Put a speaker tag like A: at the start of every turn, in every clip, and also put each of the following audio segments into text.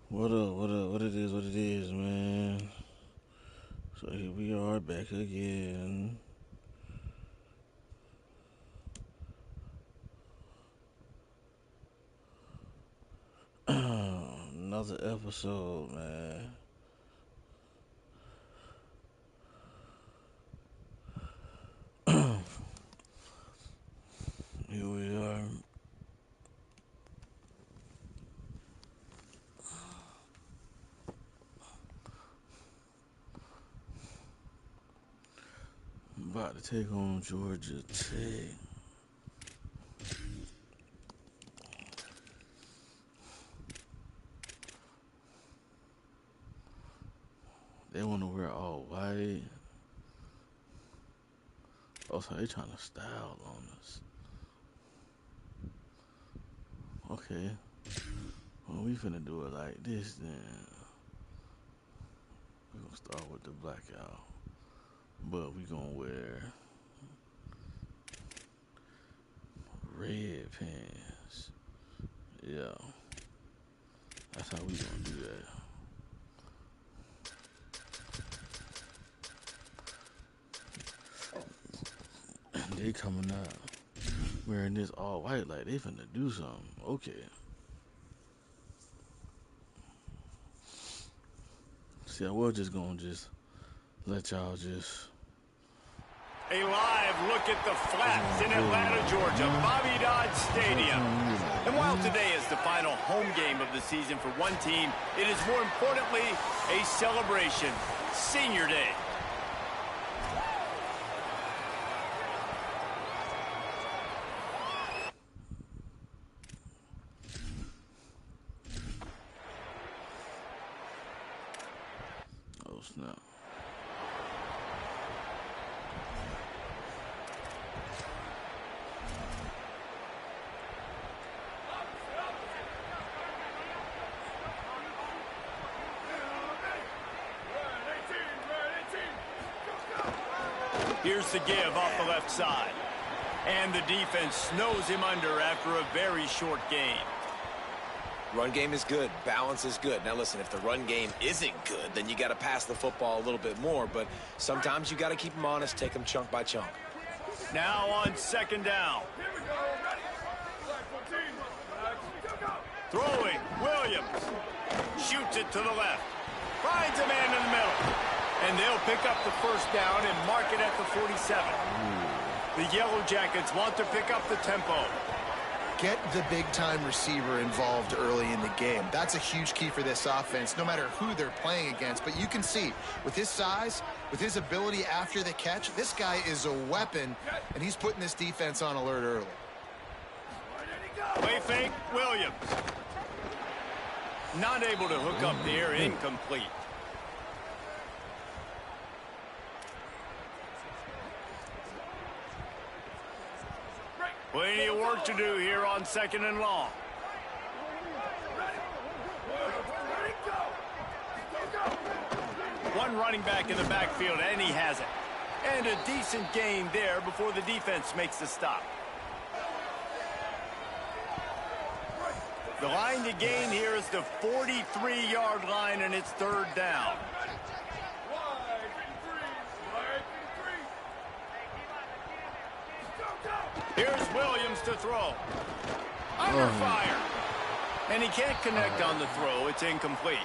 A: What up, what up, what it is, man. So here we are back again. Another episode, man. Here we are. About to take on Georgia Tech. They want to wear all white. Oh, so they trying to style on us. Okay. Well, we finna do it like this then. We're gonna start with the blackout. But we gonna wear red pants. Yeah. That's how we gonna do that. They coming out wearing this all white like they finna do something. Okay. See, I was just gonna let y'all just.
B: A live look at the Flats in Atlanta, Georgia, Bobby Dodd Stadium. And while today is the final home game of the season for one team, it is more importantly a celebration, Senior Day.
A: Oh, snap.
B: Here's the give off the left side. And the defense snows him under after a very short game.
C: Run game is good. Balance is good. Now, listen, if the run game isn't good, then you got to pass the football a little bit more. But sometimes you got to keep them honest, take them chunk by chunk.
B: Now on second down. Throwing, Williams. Shoots it to the left. Finds a man in the middle. And they'll pick up the first down and mark it at the 47. The Yellow Jackets want to pick up the tempo.
D: Get the big-time receiver involved early in the game. That's a huge key for this offense, no matter who they're playing against. But you can see, with his size, with his ability after the catch, this guy is a weapon, and he's putting this defense on alert early.
B: Play fake, Williams. Not able to hook up there, incomplete. Plenty of work to do here on second and long. One running back in the backfield, and he has it. And a decent gain there before the defense makes the stop. The line to gain here is the 43-yard line, and it's third down. Here's Williams to throw. Under fire. And he can't connect on the throw. It's incomplete.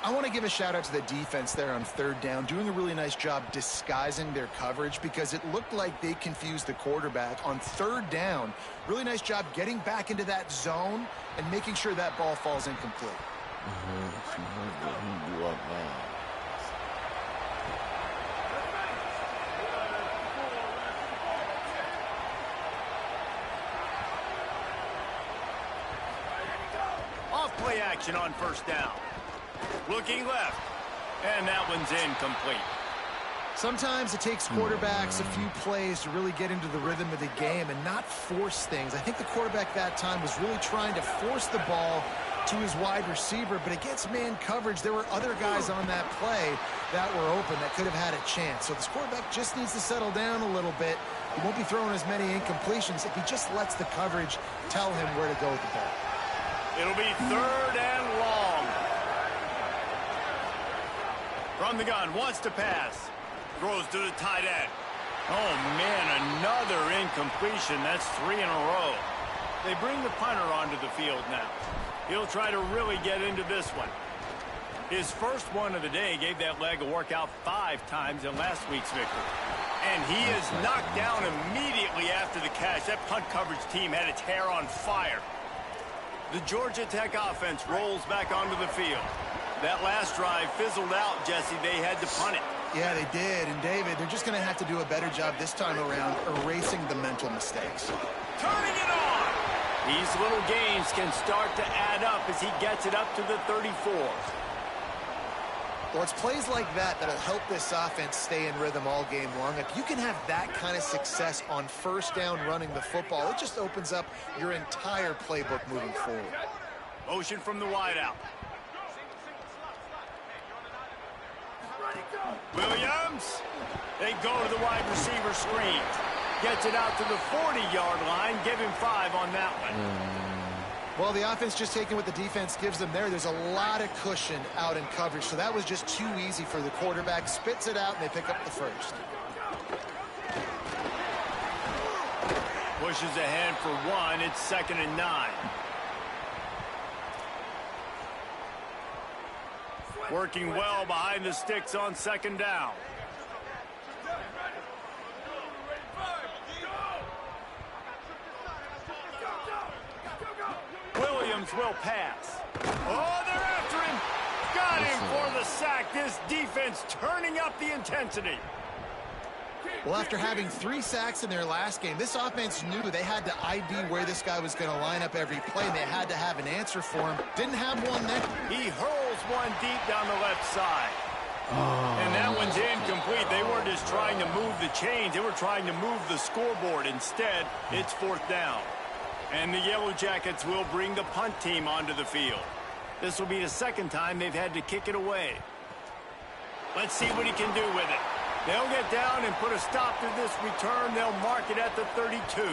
D: I want to give a shout-out to the defense there on third down, doing a really nice job disguising their coverage because it looked like they confused the quarterback on third down. Really nice job getting back into that zone and making sure that ball falls incomplete.
B: Play action on first down. Looking left. And that one's incomplete.
D: Sometimes it takes quarterbacks a few plays to really get into the rhythm of the game and not force things. I think the quarterback that time was really trying to force the ball to his wide receiver, but against man coverage, there were other guys on that play that were open that could have had a chance. So this quarterback just needs to settle down a little bit. He won't be throwing as many incompletions if he just lets the coverage tell him where to go with the ball.
B: It'll be third and long. From the gun, wants to pass. Throws to the tight end. Oh, man, another incompletion. That's 3 in a row. They bring the punter onto the field now. He'll try to really get into this one. His first one of the day gave that leg a workout 5 times in last week's victory. And he is knocked down immediately after the catch. That punt coverage team had its hair on fire. The Georgia Tech offense rolls back onto the field. That last drive fizzled out, Jesse. They had to punt it.
D: Yeah, they did. And, David, they're just going to have to do a better job this time around erasing the mental mistakes.
B: Turning it on! These little gains can start to add up as he gets it up to the 34.
D: Well, it's plays like that that'll help this offense stay in rhythm all game long. If you can have that kind of success on first down running the football, it just opens up your entire playbook moving forward.
B: Motion from the wideout. Williams. They go to the wide receiver screen. Gets it out to the 40-yard line. Give him 5 on that one.
D: Well, the offense just taking what the defense gives them there. There's a lot of cushion out in coverage, so that was just too easy for the quarterback. Spits it out, and they pick up the first.
B: Pushes ahead for 1. It's 2nd and 9. Working well behind the sticks on 2nd down. Williams will pass. Oh, they're after him. Got him for the sack. This defense turning up the intensity.
D: Well, after having 3 sacks in their last game, this offense knew they had to ID where this guy was going to line up every play, and they had to have an answer for him. Didn't have one there.
B: He hurls one deep down the left side. And that one's incomplete. They weren't just trying to move the chains. They were trying to move the scoreboard. Instead, it's 4th down. And the Yellow Jackets will bring the punt team onto the field. This will be the 2nd time they've had to kick it away. Let's see what he can do with it. They'll get down and put a stop to this return. They'll mark it at the 32.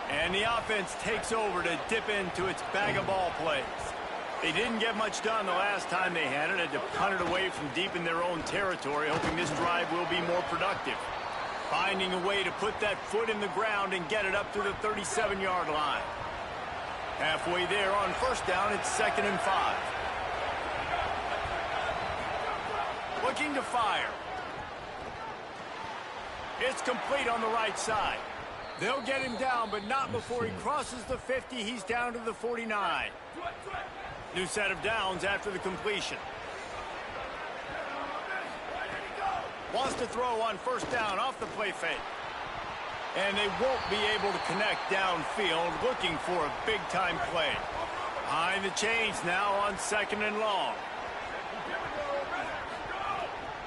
B: And the offense takes over to dip into its bag of ball plays. They didn't get much done the last time they had it. Had to punt it away from deep in their own territory, hoping this drive will be more productive. Finding a way to put that foot in the ground and get it up to the 37-yard line. Halfway there on 1st down, it's 2nd and 5. Looking to fire. It's complete on the right side. They'll get him down, but not before he crosses the 50. He's down to the 49. New set of downs after the completion. Wants to throw on 1st down off the play fake. And they won't be able to connect downfield, looking for a big-time play. Behind the chains now on 2nd and long.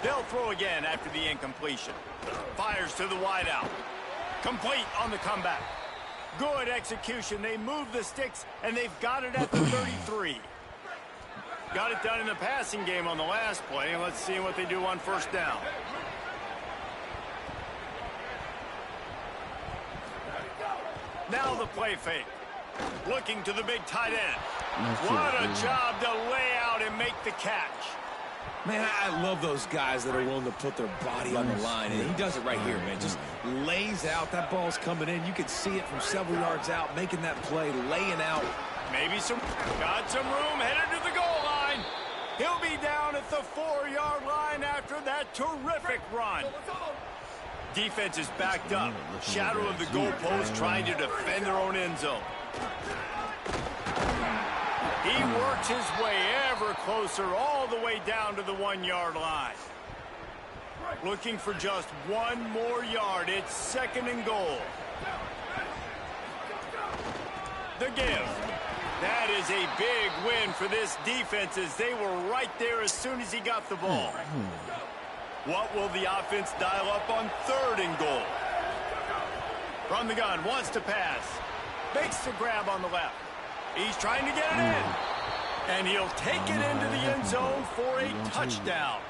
B: They'll throw again after the incompletion. Fires to the wideout. Complete on the comeback. Good execution. They move the sticks, and they've got it at the 33. Got it done in the passing game on the last play. Let's see what they do on 1st down. Now the play fake. Looking to the big tight end. What a job to lay out and make the catch.
C: Man, I love those guys that are willing to put their body on the line, and he does it right here, man. Just lays out. That ball's coming in. You can see it from several yards out, making that play, laying out.
B: Maybe got some room, headed to the goal line. He'll be down at the 4-yard line after that terrific run. Defense is backed up. Shadow of the goalpost trying to defend their own end zone. He works his way ever closer all the way down to the 1-yard line. Looking for just 1 more yard. It's 2nd and goal. The give. That is a big win for this defense as they were right there as soon as he got the ball. What will the offense dial up on 3rd and goal? From the gun, wants to pass. Makes the grab on the left. He's trying to get it in. And he'll take it into the end zone for a touchdown.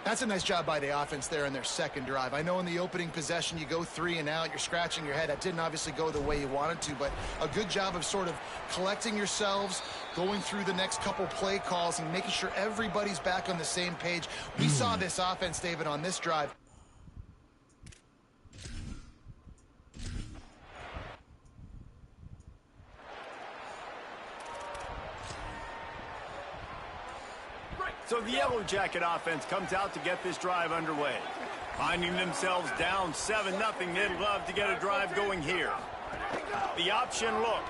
D: That's a nice job by the offense there in their 2nd drive. I know in the opening possession you go 3 and out, you're scratching your head. That didn't obviously go the way you wanted to, but a good job of sort of collecting yourselves, going through the next couple play calls and making sure everybody's back on the same page. We saw this offense, David, on this drive.
B: So the Yellow Jacket offense comes out to get this drive underway. Finding themselves down 7-0, they'd love to get a drive going here. The option look.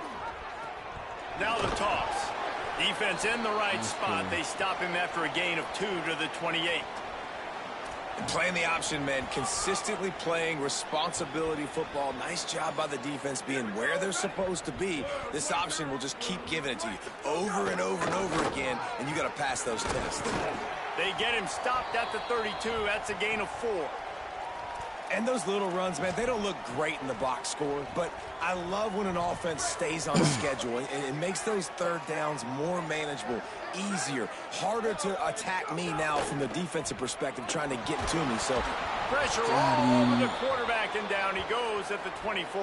B: Now the toss. Defense in the right spot. They stop him after a gain of 2 to the 28.
C: And playing the option, man, consistently playing responsibility football. Nice job by the defense being where they're supposed to be. This option will just keep giving it to you over and over and over again, and you got to pass those tests.
B: They get him stopped at the 32. That's a gain of 4.
C: And those little runs, man, they don't look great in the box score, but I love when an offense stays on schedule and it makes those third downs more manageable, easier, harder to attack me now from the defensive perspective trying to get to me. So
B: pressure all over the quarterback, and down he goes at the 24.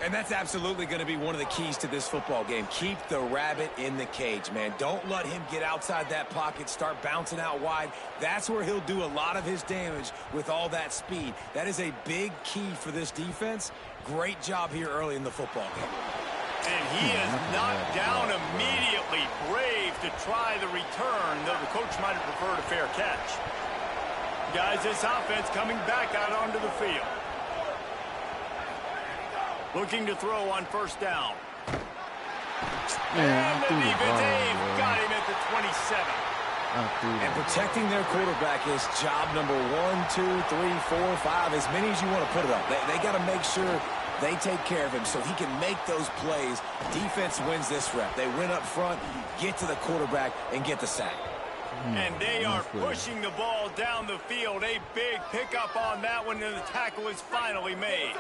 C: And that's absolutely going to be one of the keys to this football game. Keep the rabbit in the cage, man. Don't let him get outside that pocket, start bouncing out wide. That's where he'll do a lot of his damage with all that speed. That is a big key for this defense. Great job here early in the football game.
B: And he is knocked down immediately. Brave to try the return, though the coach might have preferred a fair catch. Guys, this offense coming back out onto the field. Looking to throw on first down. And the defense got him at the 27.
C: And protecting their quarterback is job number 1, 2, 3, 4, 5, as many as you want to put it up. They got to make sure they take care of him so he can make those plays. Defense wins this rep. They win up front, get to the quarterback, and get the sack.
B: And they are pushing the ball down the field. A big pickup on that one, and the tackle is finally made.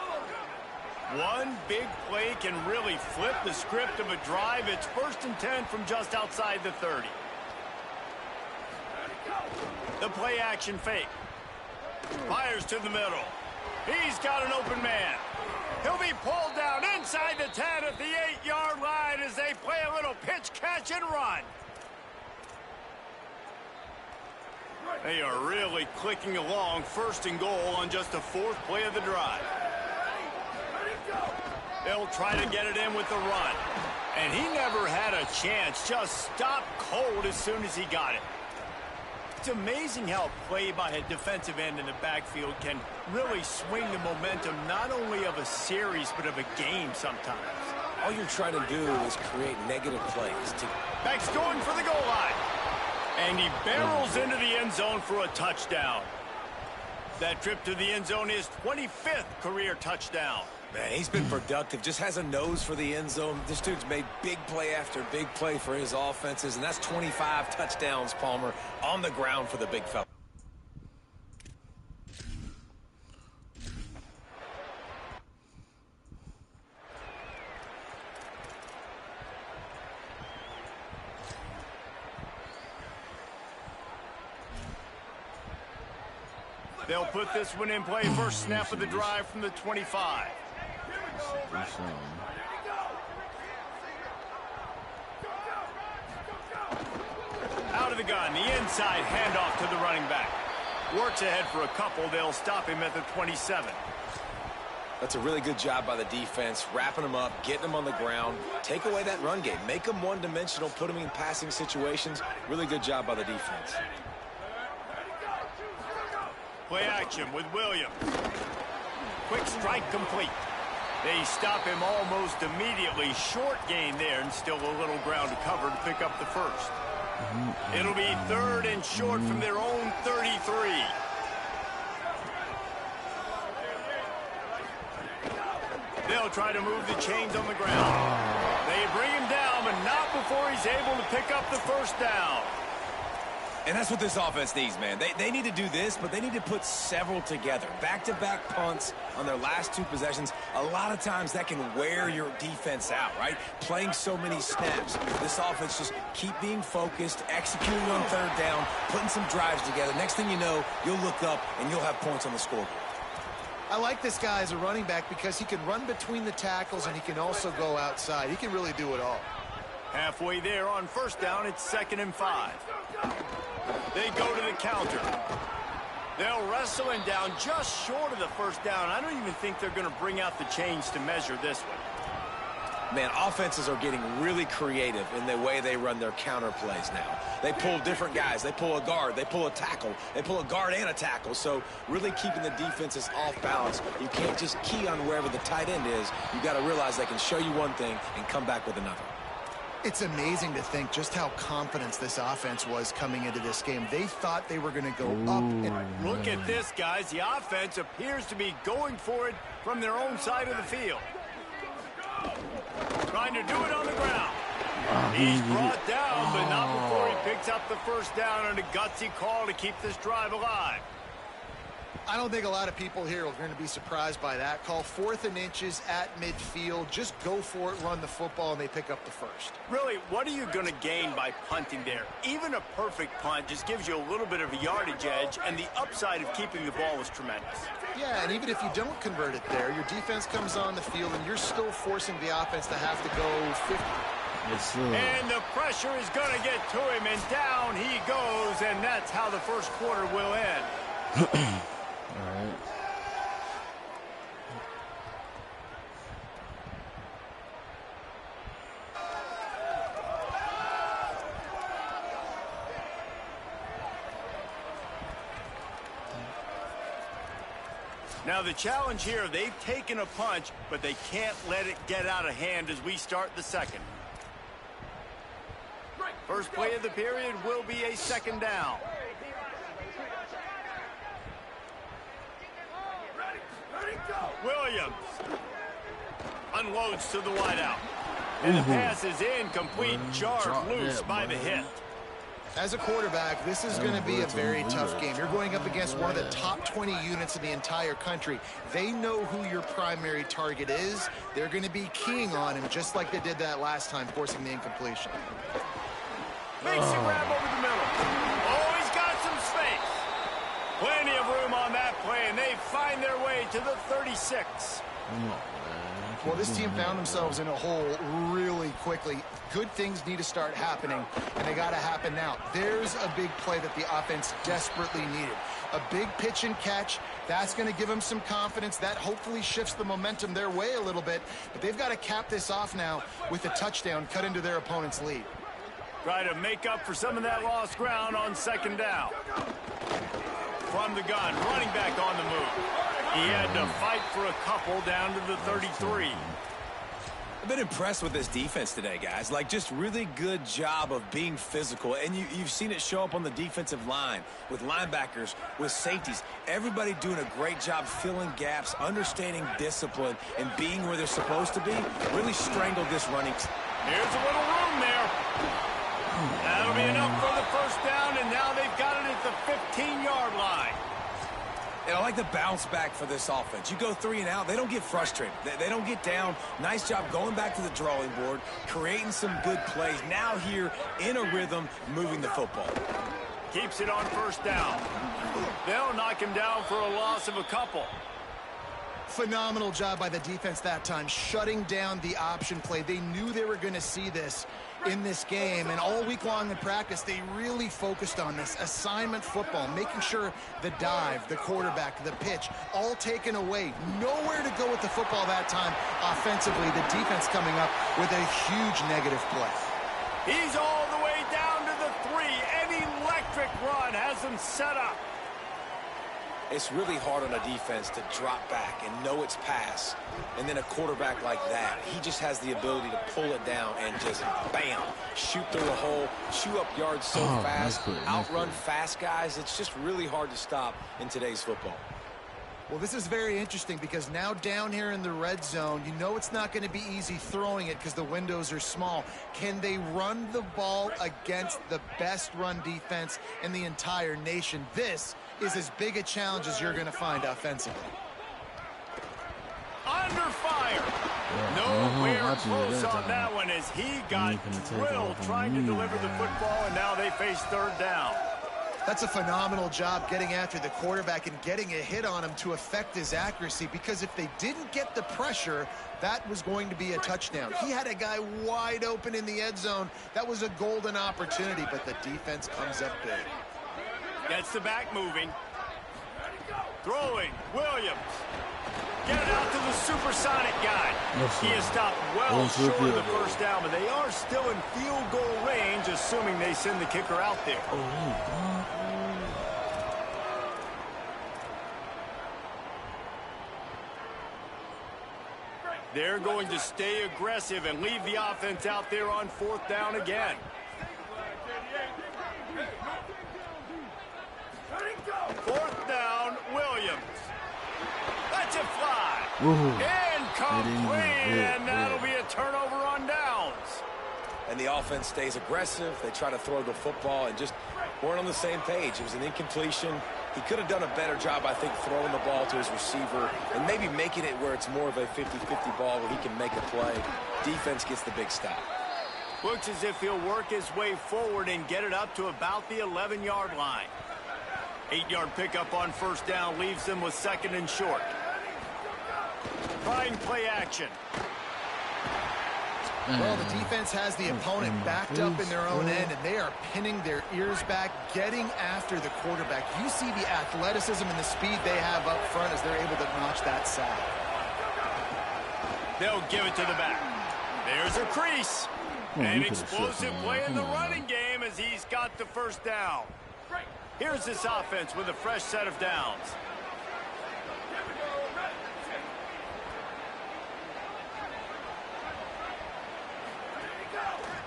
B: One big play can really flip the script of a drive. It's 1st and 10 from just outside the 30. The play action fake. Fires to the middle. He's got an open man. He'll be pulled down inside the 10 at the 8-yard line as they play a little pitch, catch, and run. They are really clicking along. 1st and goal on just the 4th play of the drive. They'll try to get it in with the run. And he never had a chance. Just stopped cold as soon as he got it. It's amazing how a play by a defensive end in the backfield can really swing the momentum not only of a series but of a game sometimes.
C: All you're trying to do is create negative plays.
B: Back's going for the goal line. And he barrels into the end zone for a touchdown. That trip to the end zone is 25th career touchdown.
C: Man, he's been productive, just has a nose for the end zone. This dude's made big play after big play for his offenses, and that's 25 touchdowns, Palmer, on the ground for the big fella.
B: They'll put this one in play. First snap of the drive from the 25. Out of the gun, the inside handoff to the running back. Works ahead for a couple. They'll stop him at the 27.
C: That's a really good job by the defense, wrapping them up, getting them on the ground. Take away that run game. Make them one-dimensional, put them in passing situations. Really good job by the defense.
B: Play action with Williams. Quick strike complete. They stop him almost immediately. Short gain there, and still a little ground to cover to pick up the first. It'll be 3rd and short from their own 33. They'll try to move the chains on the ground. They bring him down, but not before he's able to pick up the first down.
C: And that's what this offense needs, man. They need to do this, but they need to put several together. Back-to-back punts on their last 2 possessions. A lot of times that can wear your defense out, right? Playing so many snaps. This offense just keep being focused, executing on 3rd down, putting some drives together. Next thing you know, you'll look up and you'll have points on the scoreboard.
D: I like this guy as a running back because he can run between the tackles and he can also go outside. He can really do it all.
B: Halfway there on first down, it's 2nd and 5. They go to the counter. They'll wrestle him down just short of the first down. I don't even think they're going to bring out the chains to measure this one.
C: Man, offenses are getting really creative in the way they run their counter plays now. They pull different guys. They pull a guard. They pull a tackle. They pull a guard and a tackle. So really keeping the defenses off balance. You can't just key on wherever the tight end is. You got to realize they can show you one thing and come back with another.
D: It's amazing to think just how confident this offense was coming into this game. They thought they were going to go up. And
B: look at this, guys. The offense appears to be going for it from their own side of the field. Trying to do it on the ground. He's brought down, but not before he picks up the first down on a gutsy call to keep this drive alive.
D: I don't think a lot of people here are going to be surprised by that call. 4th and inches at midfield. Just go for it, run the football, and they pick up the first.
B: Really, what are you going to gain by punting there? Even a perfect punt just gives you a little bit of a yardage edge, and the upside of keeping the ball is tremendous.
D: Yeah, and even if you don't convert it there, your defense comes on the field, and you're still forcing the offense to have to go 50.
A: Yes, sir.
B: And the pressure is going to get to him, and down he goes, and that's how the first quarter will end.
A: All right.
B: Now the challenge here, they've taken a punch, but they can't let it get out of hand as we start the second. First play of the period will be a 2nd down. Williams unloads to the wideout. And the pass is incomplete, jarred loose by the hit.
D: As a quarterback, this is going to be a very tough game. You're going up against one of the top 20 units in the entire country. They know who your primary target is. They're going to be keying on him just like they did that last time, forcing the incompletion.
B: Makes a grab over the middle. Oh, he's got some space. Plenty of room on that play, and they find their way to the 36.
D: Well, this team found themselves in a hole really quickly. Good things need to start happening, and they got to happen now. There's a big play that the offense desperately needed. A big pitch and catch. That's going to give them some confidence. That hopefully shifts the momentum their way a little bit. But they've got to cap this off now with a touchdown cut into their opponent's lead.
B: Try to make up for some of that lost ground on 2nd down. From the gun, running back on the move. He had to fight for a couple down to the 33.
C: I've been impressed with this defense today, guys. Like, just really good job of being physical. And you've seen it show up on the defensive line with linebackers, with safeties. Everybody doing a great job filling gaps, understanding discipline, and being where they're supposed to be. Really strangled this running.
B: Here's a little room there. That'll be enough for the first down, and now they've got it at the 15-yard line.
C: And I like the bounce back for this offense. You go 3 and out, they don't get frustrated. They don't get down. Nice job going back to the drawing board, creating some good plays. Now here in a rhythm, moving the football.
B: Keeps it on first down. They'll knock him down for a loss of a couple.
D: Phenomenal job by the defense that time, shutting down the option play. They knew they were going to see this in this game, and all week long in practice, they really focused on this assignment football, making sure the dive, the quarterback, the pitch, all taken away. Nowhere to go with the football that time offensively. The defense coming up with a huge negative play.
B: He's all the way down to the 3. An electric run has them set up.
C: It's really hard on a defense to drop back and know it's pass. And then a quarterback like that, he just has the ability to pull it down and just, bam, shoot through a hole, chew up yards so fast, outrun fast guys. It's just really hard to stop in today's football.
D: Well, this is very interesting because now down here in the red zone, you know it's not going to be easy throwing it because the windows are small. Can they run the ball against the best run defense in the entire nation? This is as big a challenge as you're going to find offensively.
B: Under fire. Nowhere close on that one as he got drilled trying to deliver the football, and now they face 3rd down.
D: That's a phenomenal job getting after the quarterback and getting a hit on him to affect his accuracy, because if they didn't get the pressure, that was going to be a touchdown. He had a guy wide open in the end zone. That was a golden opportunity, but the defense comes up big.
B: Gets the back moving. Throwing, Williams. Get it out to the supersonic guy. He is stopped well short of the first down, but they are still in field goal range, assuming they send the kicker out there. They're going to stay aggressive and leave the offense out there on fourth down again. Fourth down, Williams. Let's it fly. Incomplete, and that'll be a turnover on downs.
C: And the offense stays aggressive. They try to throw the football and just weren't on the same page. It was an incompletion. He could have done a better job, I think, throwing the ball to his receiver and maybe making it where it's more of a 50-50 ball where he can make a play. Defense gets the big stop.
B: Looks as if he'll work his way forward and get it up to about the 11-yard line. 8-yard pickup on first down leaves them with second and short. Trying play action.
D: Well, the defense has the opponent backed up in their own end, and they are pinning their ears back, getting after the quarterback. You see the athleticism and the speed they have up front as they're able to notch that sack.
B: They'll give it to the back. There's a crease. An explosive play in the running game as he's got the first down. Here's this offense with a fresh set of downs.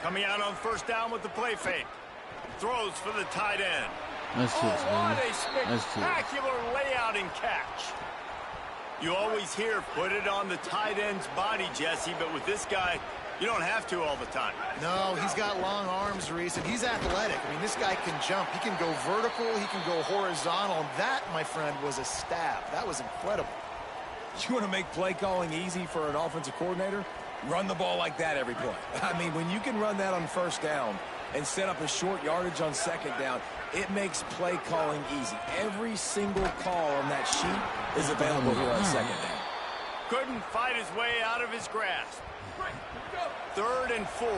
B: Coming out on first down with the play fake. Throws for the tight end. What a spectacular layout and catch. You always hear put it on the tight end's body, Jesse, but with this guy, you don't have to all the time.
D: No, he's got long arms, Reese, and he's athletic. I mean, this guy can jump. He can go vertical. He can go horizontal. And that, my friend, was a stab. That was incredible.
C: You want to make play calling easy for an offensive coordinator? Run the ball like that every play. I mean, when you can run that on first down and set up a short yardage on second down, it makes play calling easy. Every single call on that sheet is available here on second down.
B: Couldn't fight his way out of his grasp. 3rd and 4.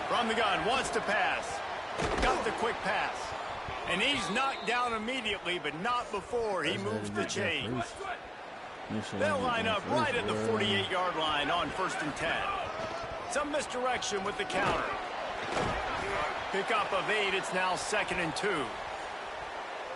B: From the gun, wants to pass. Got the quick pass. And he's knocked down immediately, but not before he moves the chains. They'll line up right at the 48-yard line on 1st and 10. Some misdirection with the counter. Pickup of 8, it's now 2nd and 2.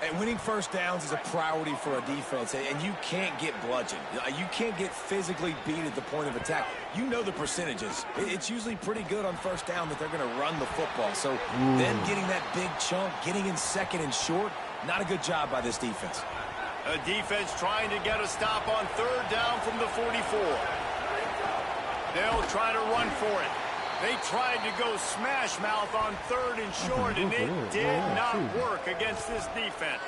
C: And winning first downs is a priority for a defense, and you can't get bludgeoned. You can't get physically beat at the point of attack. You know the percentages. It's usually pretty good on first down that they're going to run the football. So them getting that big chunk, getting in second and short, not a good job by this defense.
B: A defense trying to get a stop on 3rd down from the 44. They'll try to run for it. They tried to go smash mouth on 3rd and short, and it did not work against this defense.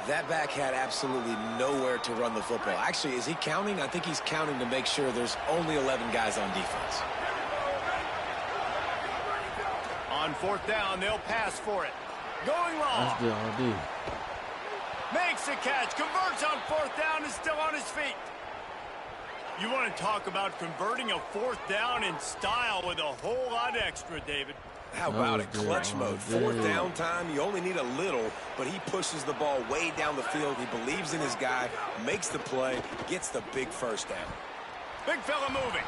C: That back had absolutely nowhere to run the football. Actually, is he counting? I think he's counting to make sure there's only 11 guys on defense.
B: On 4th down, they'll pass for it. Going long. Makes the catch, converts on 4th down, is still on his feet. You want to talk about converting a 4th down in style with a whole lot extra, David.
C: How about it? Clutch mode. 4th down time, you only need a little, but he pushes the ball way down the field. He believes in his guy, makes the play, gets the big first down.
B: Big fella moving.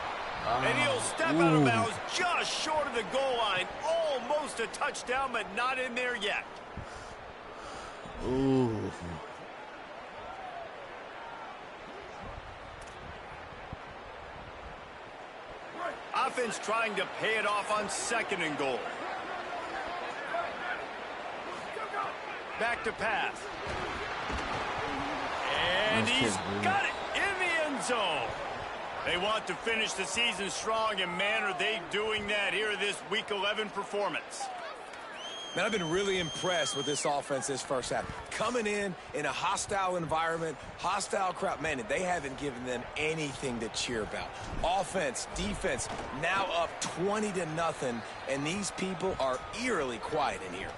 B: And he'll step out of bounds just short of the goal line. Almost a touchdown, but not in there yet.
A: Ooh.
B: Offense trying to pay it off on 2nd and goal. Back to pass. And he's got it in the end zone. They want to finish the season strong, and man, are they doing that here this Week 11 performance.
C: Man, I've been really impressed with this offense this first half. Coming in a hostile environment, hostile crowd. Man, they haven't given them anything to cheer about. Offense, defense, now up 20-0, and these people are eerily quiet in here.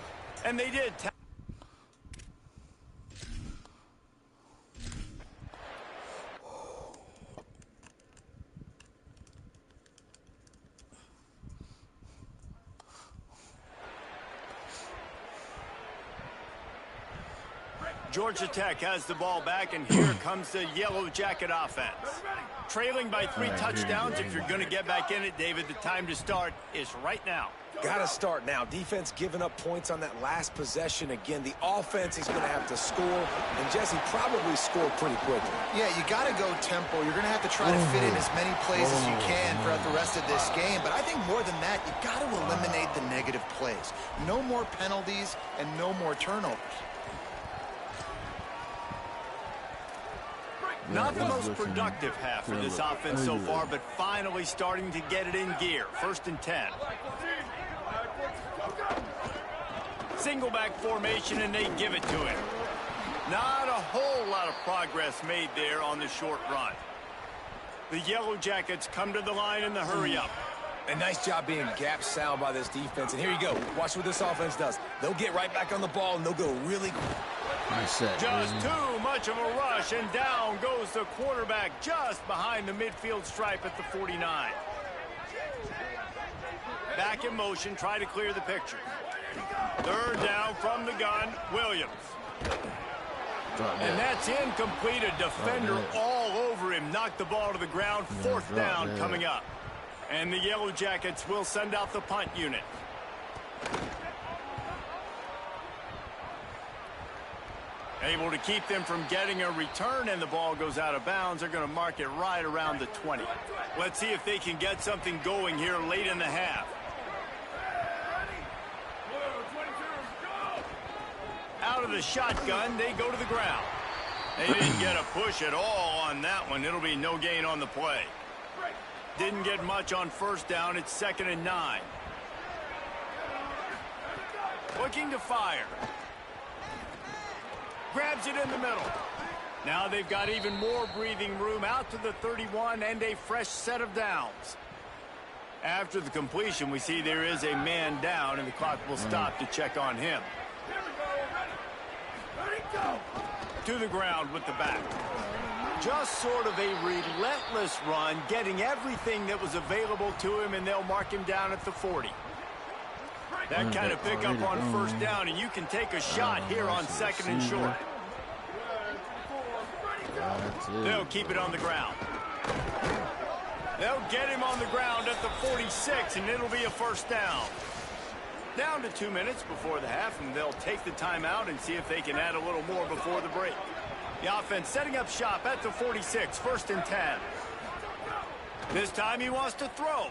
B: And they did. Georgia Tech has the ball back, and here comes the Yellow Jacket offense. Trailing by 3 touchdowns. If you're going to get back in it, David, the time to start is right now.
C: Got to start now. Defense giving up points on that last possession. Again, the offense is going to have to score, and Jesse probably scored pretty quickly.
D: Yeah, you got to go tempo. You're going to have to try to fit in as many plays as you can throughout the rest of this game. But I think more than that, you got to eliminate the negative plays. No more penalties and no more turnovers.
B: Not the most productive half for this offense so far, but finally starting to get it in gear. 1st and 10. Single back formation, and they give it to him. Not a whole lot of progress made there on the short run. The Yellow Jackets come to the line in the hurry up.
C: A nice job being gap sound by this defense. And here you go. Watch what this offense does. They'll get right back on the ball, and they'll go really
A: Nice set,
B: just too much of a rush, and down goes the quarterback just behind the midfield stripe at the 49. Back in motion, try to clear the picture. 3rd down from the gun, Williams. And that's incomplete. A defender all over him. Knocked the ball to the ground. 4th down coming up. And the Yellow Jackets will send out the punt unit. Able to keep them from getting a return, and the ball goes out of bounds. They're going to mark it right around the 20. Let's see if they can get something going here late in the half. Out of the shotgun, they go to the ground. They didn't get a push at all on that one. It'll be no gain on the play. Didn't get much on 1st down. It's 2nd and 9. Looking to fire. Grabs it in the middle. Now they've got even more breathing room out to the 31 and a fresh set of downs. After the completion, we see there is a man down, and the clock will stop to check on him. To the ground with the back. Just sort of a relentless run, getting everything that was available to him, and they'll mark him down at the 40. That kind of pickup on 1st down, and you can take a shot here on 2nd and short. They'll keep it on the ground. They'll get him on the ground at the 46, and it'll be a 1st down. Down to 2 minutes before the half, and they'll take the timeout and see if they can add a little more before the break. The offense setting up shop at the 46, 1st and 10. This time he wants to throw.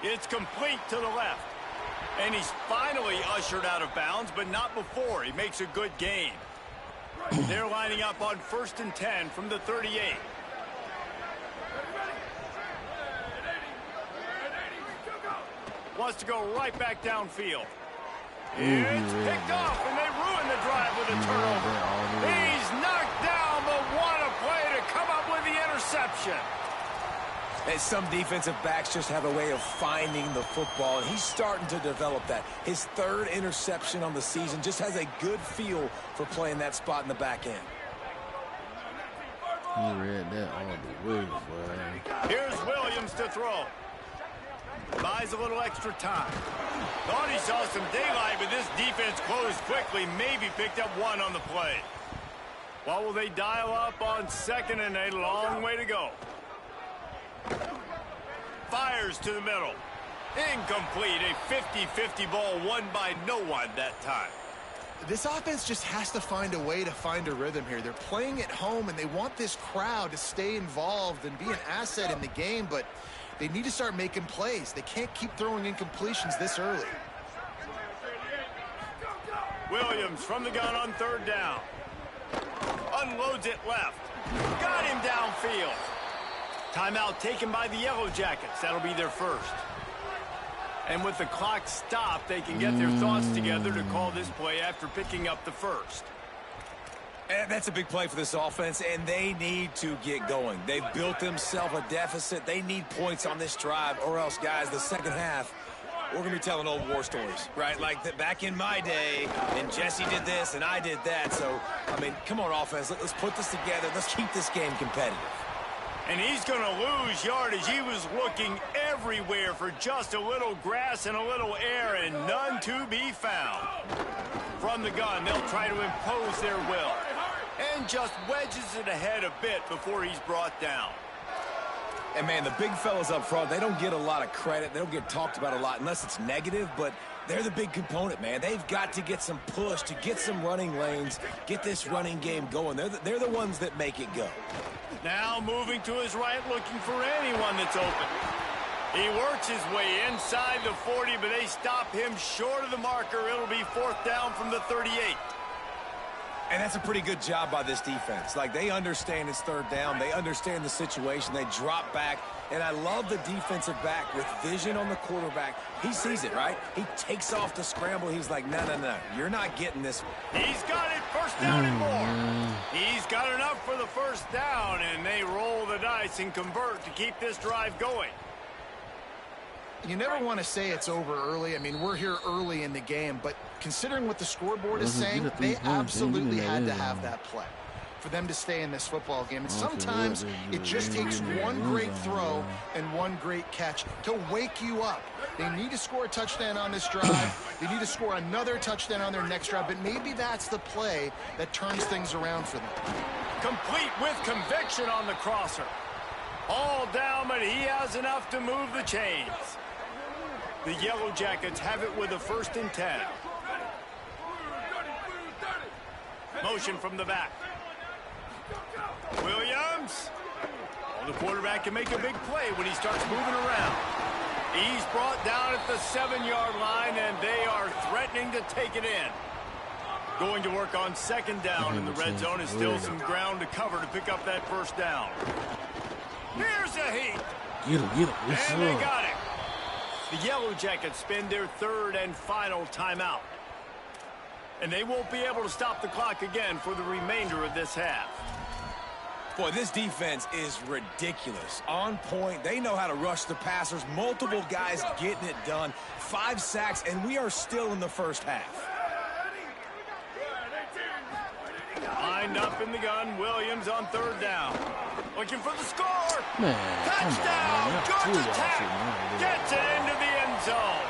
B: It's complete to the left. And he's finally ushered out of bounds, but not before. He makes a good gain. They're lining up on 1st and 10 from the 38. Wants to go right back downfield. It's picked off, and they ruin the drive with a turnover. He's knocked down, but what a play to come up with the interception.
C: And some defensive backs just have a way of finding the football, and he's starting to develop that. His 3rd interception on the season, just has a good feel for playing that spot in the back end.
A: He read that all the way, boy.
B: Here's Williams to throw. Buys a little extra time. Thought he saw some daylight, but this defense closed quickly. Maybe picked up 1 on the play. What will they dial up on 2nd and a long way to go? Fires to the middle. Incomplete. A 50-50 ball won by no one that time.
D: This offense just has to find a way to find a rhythm here. They're playing at home, and they want this crowd to stay involved and be an asset in the game, but they need to start making plays. They can't keep throwing incompletions this early.
B: Williams from the gun on 3rd down. Unloads it left. Got him downfield. Timeout taken by the Yellow Jackets. That'll be their first. And with the clock stopped, they can get their thoughts together to call this play after picking up the first.
C: And that's a big play for this offense, and they need to get going. They've built themselves a deficit. They need points on this drive, or else, guys, the second half, we're going to be telling old war stories, right? Like back in my day, and Jesse did this, and I did that. So, I mean, come on, offense. Let's put this together. Let's keep this game competitive.
B: And he's going to lose yardage. He was looking everywhere for just a little grass and a little air, and none to be found. From the gun, they'll try to impose their will. And just wedges it ahead a bit before he's brought down.
C: And, man, the big fellas up front, they don't get a lot of credit. They don't get talked about a lot unless it's negative, but they're the big component, man. They've got to get some push, to get some running lanes, get this running game going. They're the ones that make it go.
B: Now moving to his right, looking for anyone that's open. He works his way inside the 40, but they stop him short of the marker. It'll be 4th down from the 38.
C: And that's a pretty good job by this defense. Like, they understand it's 3rd down. They understand the situation. They drop back. And I love the defensive back with vision on the quarterback. He sees it, right? He takes off the scramble. He's like, no, you're not getting this.
B: He's got it, 1st down and more. He's got enough for the 1st down, and they roll the dice and convert to keep this drive going.
D: You never want to say it's over early. I mean, we're here early in the game, but considering what the scoreboard is saying, they absolutely had to have that play for them to stay in this football game. And sometimes it just takes one great throw and one great catch to wake you up. They need to score a touchdown on this drive. They need to score another touchdown on their next drive, but maybe that's the play that turns things around for them.
B: Complete with conviction on the crosser. All down, but he has enough to move the chains. The Yellow Jackets have it with a 1st and 10. Motion from the back. Williams. Well, the quarterback can make a big play when he starts moving around. He's brought down at the 7-yard line, and they are threatening to take it in. Going to work on 2nd down in the red zone. Is still some ground to cover to pick up that 1st down. Here's a heat.
A: Get him.
B: And they got it. The Yellow Jackets spend their 3rd and final timeout. And they won't be able to stop the clock again for the remainder of this half.
C: Boy, this defense is ridiculous. On point. They know how to rush the passers. Multiple guys getting it done. 5 sacks, and we are still in the 1st half.
B: Lined up in the gun. Williams on 3rd down. Looking for the score.
A: Man,
B: touchdown. Good attack. Gets it into the end zone.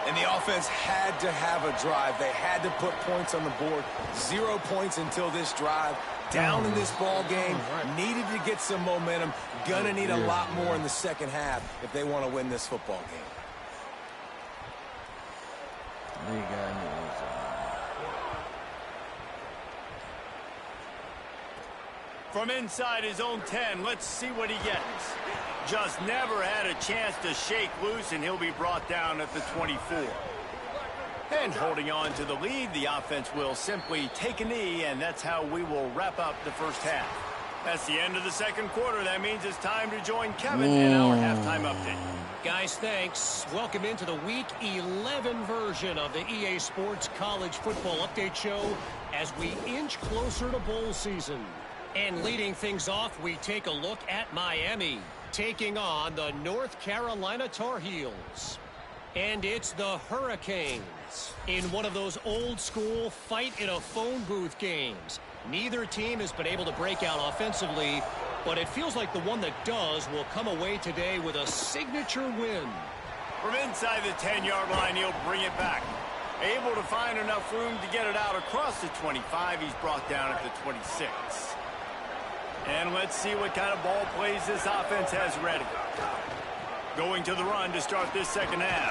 C: And the offense had to have a drive. They had to put points on the board. 0 points until this drive. Down in this ball game. Needed to get some momentum. Gonna need a lot more in the 2nd half if they want to win this football game.
A: They got me.
B: From inside his own 10, let's see what he gets. Just never had a chance to shake loose, and he'll be brought down at the 24. And holding on to the lead, the offense will simply take a knee, and that's how we will wrap up the 1st half. That's the end of the 2nd quarter. That means it's time to join Kevin in our halftime update.
E: Guys, thanks. Welcome into the Week 11 version of the EA Sports College Football Update Show as we inch closer to bowl season. And leading things off, we take a look at Miami, taking on the North Carolina Tar Heels. And it's the Hurricanes in one of those old-school fight-in-a-phone-booth games. Neither team has been able to break out offensively, but it feels like the one that does will come away today with a signature win.
B: From inside the 10-yard line, he'll bring it back. Able to find enough room to get it out across the 25. He's brought down at the 26. And let's see what kind of ball plays this offense has ready. Going to the run to start this 2nd half.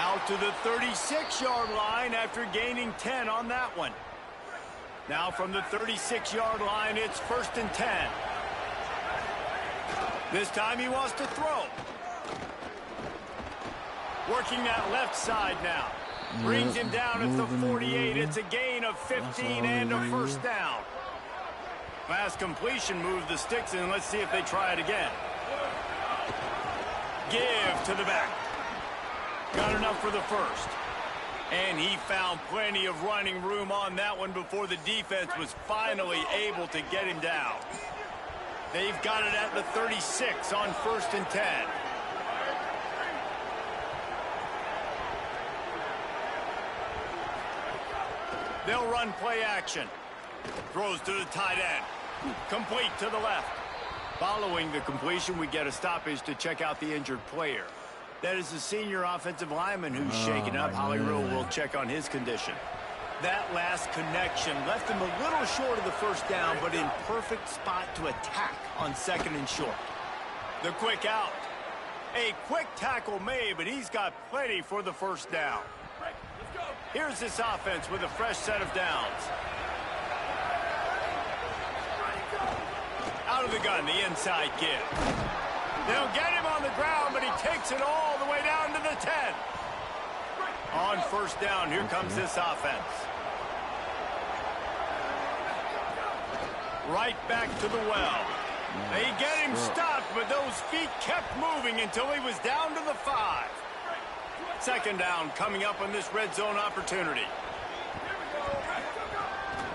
B: Out to the 36-yard line after gaining 10 on that one. Now from the 36-yard line, it's 1st and 10. This time he wants to throw. Working that left side now. Brings him down at the 48. It's a gain of 15 and a 1st down. Last completion moved the sticks in. Let's see if they try it again. Give to the back. Got enough for the first. And he found plenty of running room on that one before the defense was finally able to get him down. They've got it at the 36 on 1st and 10. They'll run play action. Throws to the tight end. Complete to the left. Following the completion, we get a stoppage to check out the injured player. That is the senior offensive lineman who's shaken up. Holly Rule will check on his condition. That last connection left him a little short of the first down, but in perfect spot to attack on 2nd and short. The quick out. A quick tackle made, but he's got plenty for the first down. Here's this offense with a fresh set of downs. Out of the gun, the inside give. They'll get him on the ground, but he takes it all the way down to the 10. On 1st down, here comes this offense. Right back to the well. They get him stopped, but those feet kept moving until he was down to the 5. 2nd down coming up on this red zone opportunity.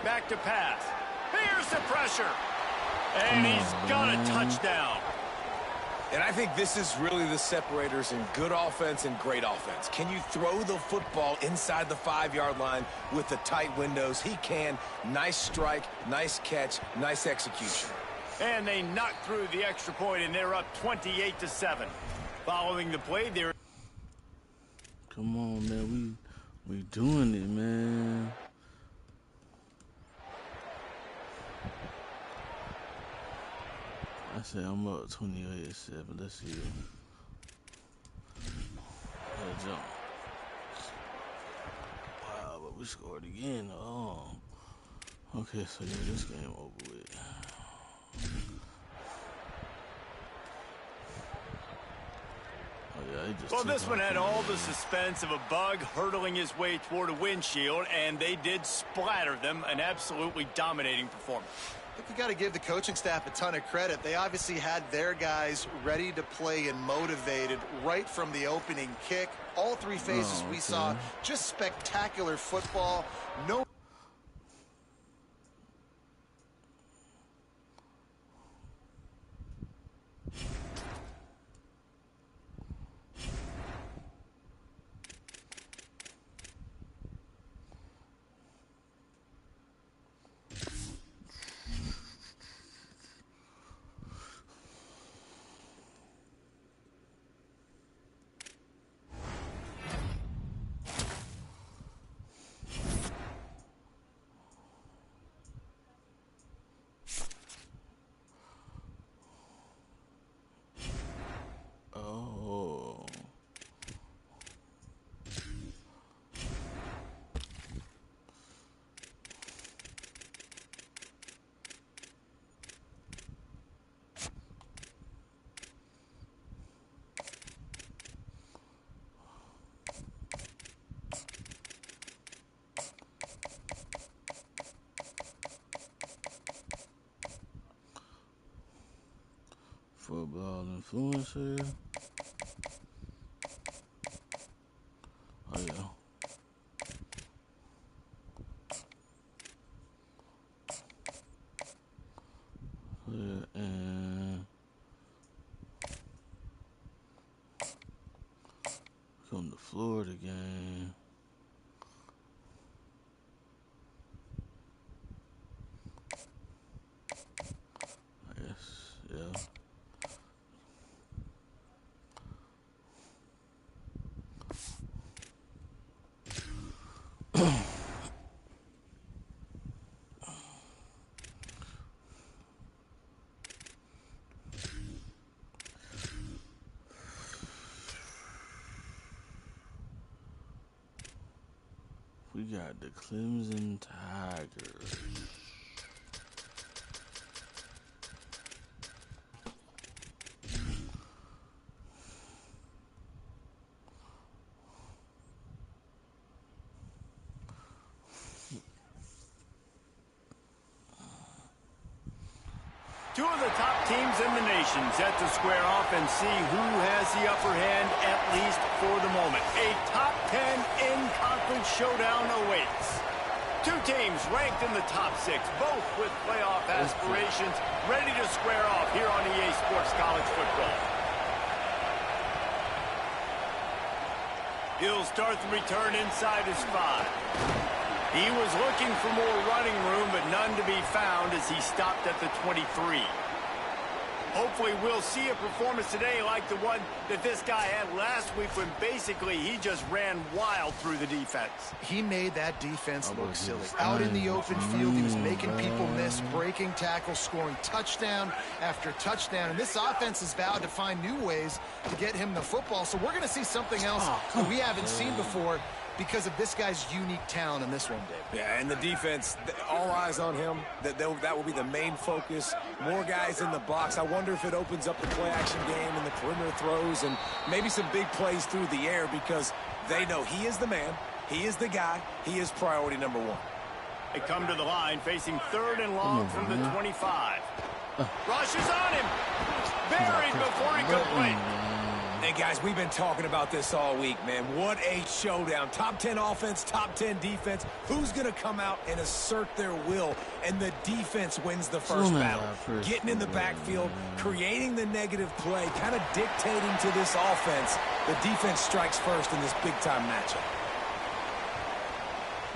B: Back to pass. Here's the pressure. And he's got a touchdown.
C: And I think this is really the separators in good offense and great offense. Can you throw the football inside the 5-yard line with the tight windows? He can. Nice strike, nice catch, nice execution.
B: And they knock through the extra point, and they're up 28-7. Following the play there.
A: Come on, man. We doing it, man. I said I'm up 28-7. Let's see. Let's jump. Wow, but we scored again. Oh. Okay, so yeah, this game over with.
B: Well, this one had all the suspense of a bug hurtling his way toward a windshield, and they did splatter them. An absolutely dominating performance.
D: I think you got to give the coaching staff a ton of credit. They obviously had their guys ready to play and motivated right from the opening kick. All 3 phases we saw just spectacular football. No.
A: Football influencer. Oh yeah. And come to Florida game. I guess, yeah. We got the Clemson Tigers.
B: Two of the top teams in the nation set to square off and see who has the upper hand at least for the moment. A top 10 in-conference showdown awaits. Two teams ranked in the top 6, both with playoff aspirations, ready to square off here on EA Sports College Football. He'll start the return inside his 5. He was looking for more running room, but none to be found as he stopped at the 23. Hopefully we'll see a performance today like the one that this guy had last week when basically he just ran wild through the defense.
D: He made that defense look silly. Out in the open field, he was making people miss, breaking tackles, scoring touchdown after touchdown. And this offense has vowed to find new ways to get him the football. So we're going to see something else that we haven't seen before because of this guy's unique talent in this one, Dave.
C: Yeah, and the defense, all eyes on him. That will be the main focus. More guys in the box. I wonder if it opens up the play-action game and the perimeter throws and maybe some big plays through the air because they know he is the man, he is the guy, he is priority number 1.
B: They come to the line facing 3rd and long from the 25. Rushes on him. Buried before he complete.
C: Hey, guys, we've been talking about this all week, man. What a showdown. Top 10 offense, top 10 defense. Who's going to come out and assert their will? And the defense wins the first battle. Getting in the backfield, creating the negative play, kind of dictating to this offense. The defense strikes first in this big-time matchup.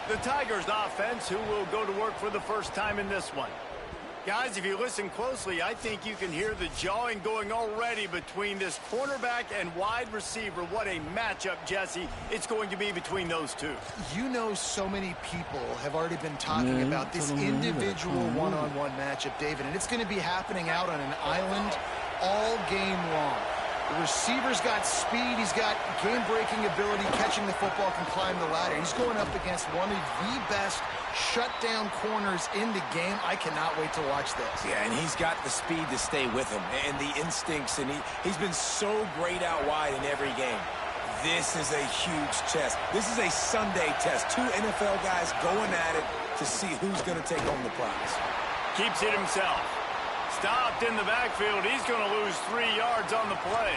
B: The Tigers offense, who will go to work for the first time in this one. Guys, if you listen closely, I think you can hear the jawing going already between this cornerback and wide receiver. What a matchup, Jesse, it's going to be between those two.
D: You know, so many people have already been talking about this individual one-on-one matchup, David, and it's going to be happening out on an island all game long. The receiver's got speed, he's got game-breaking ability, catching the football, can climb the ladder. He's going up against one of the best shutdown corners in the game. I cannot wait to watch this.
C: Yeah, and he's got the speed to stay with him and the instincts, and he's been so great out wide in every game. This is a huge test. This is a Sunday test. 2 NFL guys going at it to see who's going to take home the prize.
B: Keeps it himself. Stopped in the backfield. He's going to lose 3 yards on the play.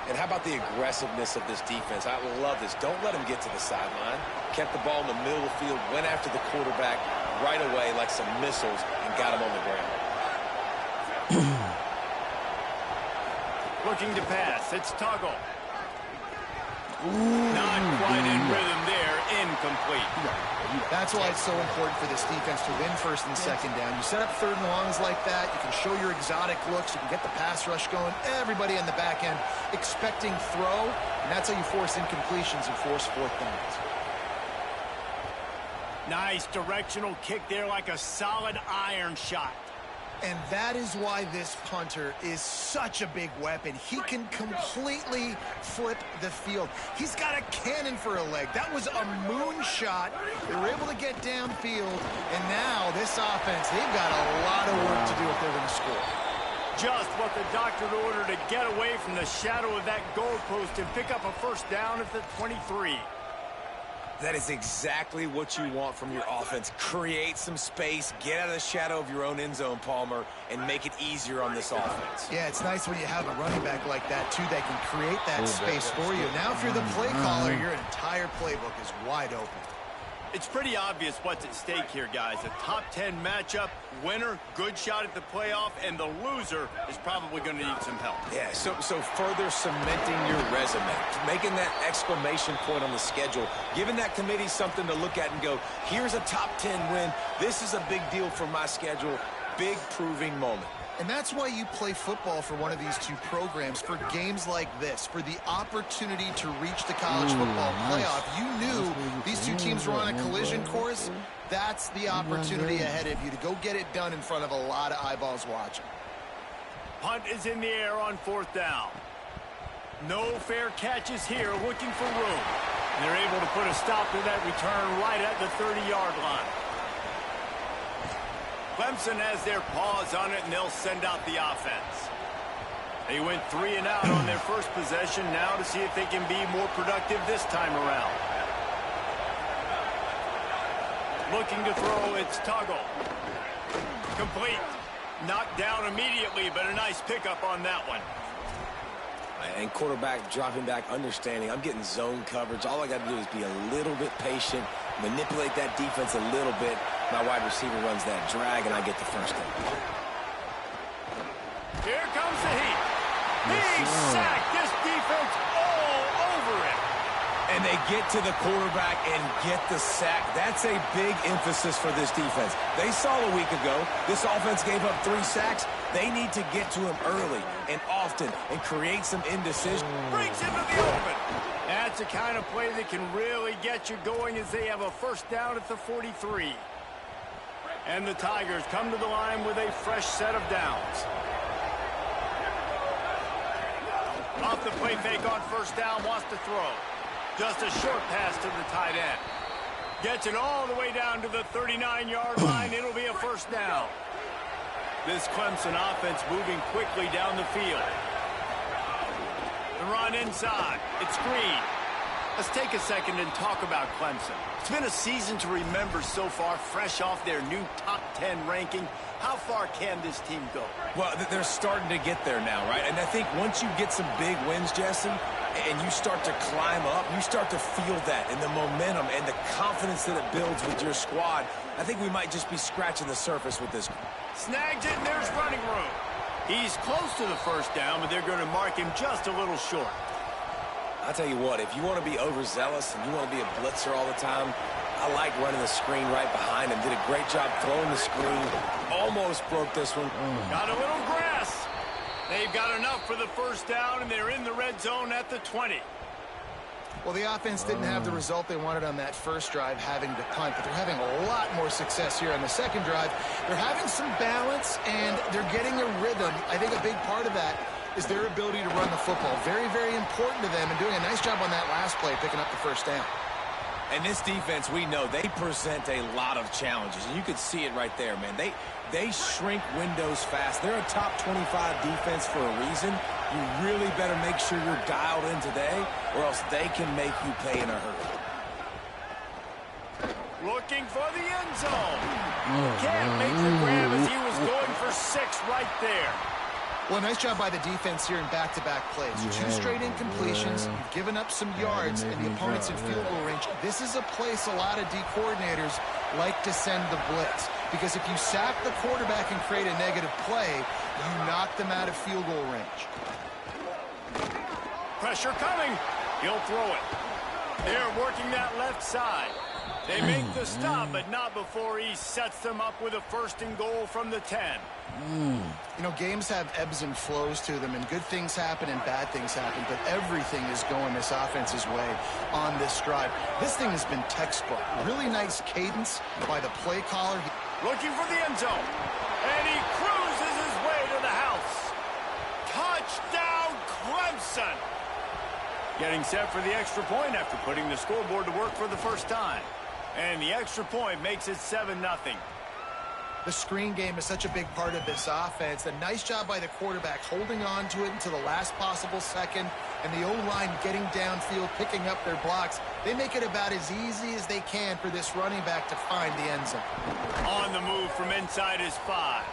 C: And how about the aggressiveness of this defense? I love this. Don't let him get to the sideline. Kept the ball in the middle of the field, went after the quarterback right away like some missiles and got him on the ground.
B: Looking to pass. It's Tuggle. Not quite in rhythm there. Incomplete.
D: That's why it's so important for this defense to win first and second down. You set up 3rd and longs like that. You can show your exotic looks. You can get the pass rush going. Everybody in the back end expecting throw, and that's how you force incompletions and force 4th downs.
B: Nice directional kick there like a solid iron shot.
D: And that is why this punter is such a big weapon. He can completely flip the field. He's got a cannon for a leg. That was a moonshot. They were able to get downfield. And now this offense, they've got a lot of work to do if they're going to score.
B: Just what the doctor ordered to get away from the shadow of that goalpost and pick up a first down at the 23.
C: That is exactly what you want from your offense. Create some space, get out of the shadow of your own end zone, Palmer, and make it easier on this offense.
D: Yeah, it's nice when you have a running back like that, too, that can create that space for you. Now, if you're the play caller, your entire playbook is wide open.
B: It's pretty obvious what's at stake here, guys. A top 10 matchup, winner, good shot at the playoff, and the loser is probably going to need some help.
C: Yeah, so further cementing your resume, making that exclamation point on the schedule, giving that committee something to look at and go, here's a top 10 win. This is a big deal for my schedule. Big proving moment.
D: And that's why you play football for one of these two programs, for games like this, for the opportunity to reach the college football playoff. You knew these two teams were on a collision course. That's the opportunity ahead of you to go get it done in front of a lot of eyeballs watching.
B: Punt is in the air on 4th down. No fair catches here, looking for room. And they're able to put a stop to that return right at the 30-yard line. Clemson has their paws on it, and they'll send out the offense. They went 3 and out on their first possession, now to see if they can be more productive this time around. Looking to throw, it's Tuggle. Complete. Knocked down immediately, but a nice pickup on that one.
C: And quarterback dropping back, understanding I'm getting zone coverage. All I got to do is be a little bit patient, manipulate that defense a little bit. My wide receiver runs that drag, and I get the first down.
B: Here comes the heat. He sacked this defense all over it.
C: And they get to the quarterback and get the sack. That's a big emphasis for this defense. They saw a week ago this offense gave up 3 sacks. They need to get to him early and often and create some indecision.
B: Breaks into the open. That's the kind of play that can really get you going as they have a first down at the 43. And the Tigers come to the line with a fresh set of downs. Off the play fake on first down, wants to throw. Just a short pass to the tight end. Gets it all the way down to the 39-yard line. It'll be a first down. This Clemson offense moving quickly down the field. The run inside. It's Green. Let's take a second and talk about Clemson. It's been a season to remember so far, fresh off their new top 10 ranking. How far can this team go?
C: Well, they're starting to get there now, right? And I think once you get some big wins, Jesse, and you start to climb up, you start to feel that and the momentum and the confidence that it builds with your squad. I think we might just be scratching the surface with this.
B: Snags it, and there's running room. He's close to the first down, but they're going to mark him just a little short.
C: I'll tell you what, if you want to be overzealous and you want to be a blitzer all the time, I like running the screen right behind him. Did a great job throwing the screen. Almost broke this one.
B: Got a little grass. They've got enough for the first down, and they're in the red zone at the 20.
D: Well, the offense didn't have the result they wanted on that first drive, having to punt, but they're having a lot more success here on the second drive. They're having some balance, and they're getting a rhythm. I think a big part of that is their ability to run the football. Very, very important to them, and doing a nice job on that last play, picking up the first down.
C: And this defense, we know, they present a lot of challenges. And you could see it right there, man. They shrink windows fast. They're a top 25 defense for a reason. You really better make sure you're dialed in today, or else they can make you pay in a hurry.
B: Looking for the end zone. Can't make the grab as he was going for 6 right there.
D: Well, nice job by the defense here in back-to-back plays. 2 straight incompletions. You've given up some yards, and the opponent's in field goal range. This is a place a lot of D coordinators like to send the blitz, because if you sack the quarterback and create a negative play, you knock them out of field goal range.
B: Pressure coming. He'll throw it. They're working that left side. They make the stop, but not before he sets them up with a 1st and goal from the 10.
D: You know, games have ebbs and flows to them, and good things happen and bad things happen, but everything is going this offense's way on this drive. This thing has been textbook. Really nice cadence by the play caller.
B: Looking for the end zone. And he cruises his way to the house. Touchdown, Clemson. Getting set for the extra point after putting the scoreboard to work for the first time. And the extra point makes it 7-0.
D: The screen game is such a big part of this offense. A nice job by the quarterback holding on to it until the last possible second, and the O-line getting downfield, picking up their blocks. They make it about as easy as they can for this running back to find the end zone.
B: On the move from inside his 5.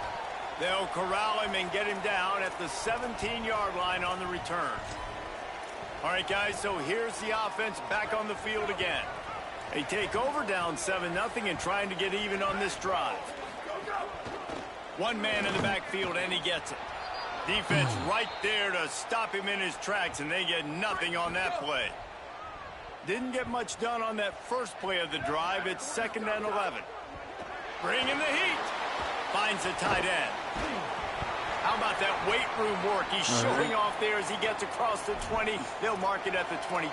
B: They'll corral him and get him down at the 17-yard line on the return. All right, guys, so here's the offense back on the field again. They take over down 7-0 and trying to get even on this drive. One man in the backfield, and he gets it. Defense right there to stop him in his tracks, and they get nothing on that play. Didn't get much done on that first play of the drive. It's 2nd and 11. Bring in the heat. Finds the tight end. How about that weight room work? He's showing off there as he gets across the 20. They'll mark it at the 22.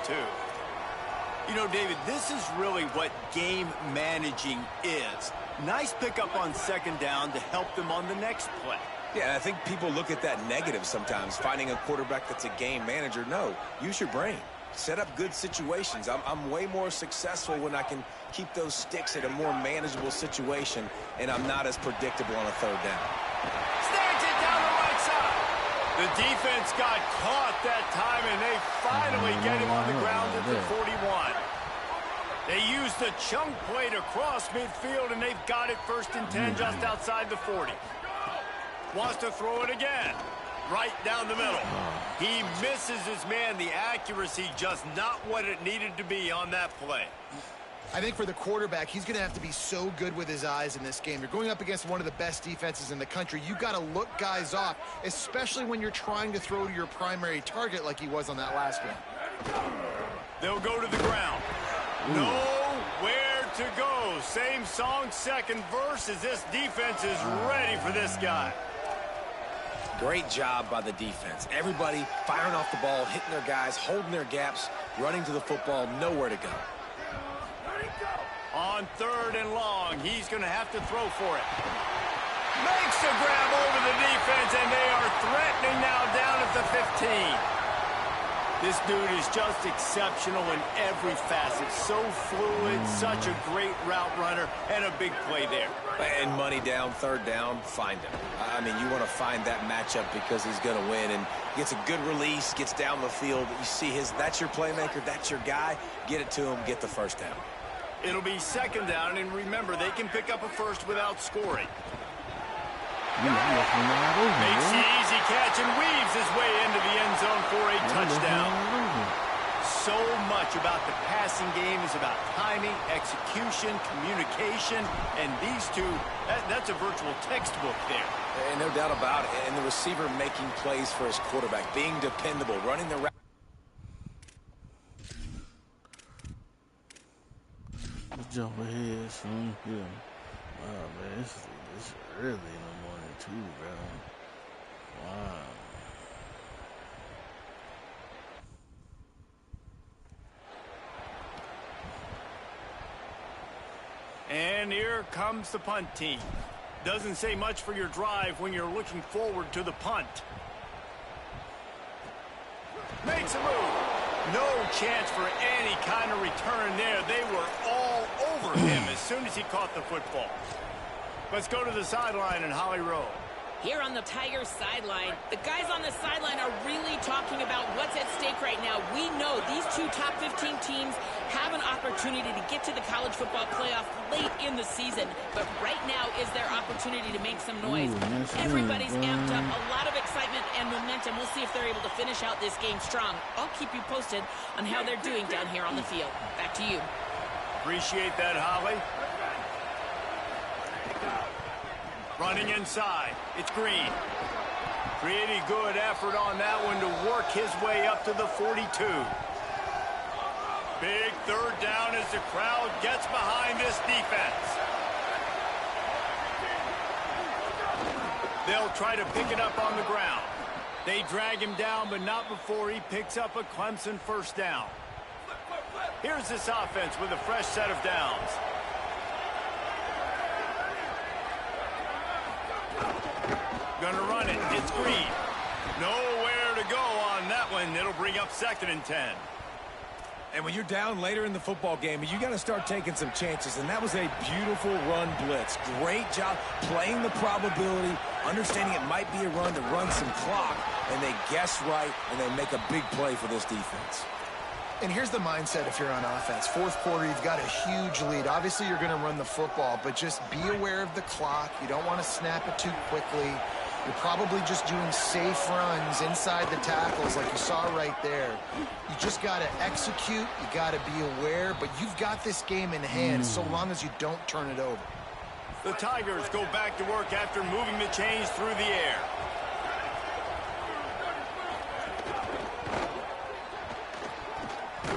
B: You know, David, this is really what game managing is. Nice pickup on 2nd down to help them on the next play.
C: Yeah, I think people look at that negative sometimes, finding a quarterback that's a game manager. No, use your brain. Set up good situations. I'm way more successful when I can keep those sticks at a more manageable situation, and I'm not as predictable on a 3rd down.
B: Snags it down the right side. The defense got caught that time, and they finally get him on the ground at the 41. They used the chunk play to cross midfield, and they've got it 1st and 10 just outside the 40. Wants to throw it again. right down the middle. He misses his man. The accuracy just not what it needed to be on that play.
D: I think for the quarterback, he's going to have to be so good with his eyes in this game. You're going up against one of the best defenses in the country. You got to look guys off, especially when you're trying to throw to your primary target like he was on that last one.
B: They'll go to the ground. Nowhere to go. Same song, second verse, as this defense is ready for this guy.
C: Great job by the defense. Everybody firing off the ball, hitting their guys, holding their gaps, running to the football, nowhere to go.
B: On 3rd and long, he's going to have to throw for it. Makes a grab over the defense, and they are threatening now down at the 15. This dude is just exceptional in every facet. So fluid, such a great route runner, and a big play there.
C: And money down, 3rd down, find him. I mean, you want to find that matchup because he's going to win, and gets a good release, gets down the field. You see that's your playmaker, that's your guy. Get it to him, get the 1st down.
B: It'll be 2nd down, and remember, they can pick up a first without scoring. Makes the easy catch and weaves his way into the end zone for a touchdown. So much about the passing game is about timing, execution, communication, and these two, that's a virtual textbook there.
C: And no doubt about it. And the receiver making plays for his quarterback, being dependable, running the route.
A: Jump ahead, son. Yeah. Wow, man, it's early in the morning too, bro. Wow.
B: And here comes the punt team. Doesn't say much for your drive when you're looking forward to the punt. Makes a move. No chance for any kind of return there. They were all over him as soon as he caught the football. Let's go to the sideline in Holly Rowe.
F: Here on the Tigers sideline, the guys on the sideline are really talking about what's at stake right now. We know these two top 15 teams have an opportunity to get to the college football playoff late in the season, but right now is their opportunity to make some noise. Everybody's amped up, a lot of excitement and momentum. We'll see if they're able to finish out this game strong. I'll keep you posted on how they're doing down here on the field. Back to you.
B: Appreciate that, Holly. Running inside, it's Green. Pretty good effort on that one to work his way up to the 42. Big 3rd down as the crowd gets behind this defense. They'll try to pick it up on the ground. They drag him down, but not before he picks up a Clemson 1st down. Here's this offense with a fresh set of downs. Gonna run it. It's Green. Nowhere to go on that one. It'll bring up 2nd and 10.
C: And when you're down later in the football game, you got to start taking some chances. And that was a beautiful run blitz. Great job playing the probability, understanding it might be a run to run some clock. And they guess right, and they make a big play for this defense.
D: And here's the mindset if you're on offense. 4th quarter, you've got a huge lead. Obviously, you're going to run the football, but just be aware of the clock. You don't want to snap it too quickly. You're probably just doing safe runs inside the tackles like you saw right there. You just got to execute. You got to be aware, but you've got this game in hand so long as you don't turn it over.
B: The Tigers go back to work after moving the chains through the air.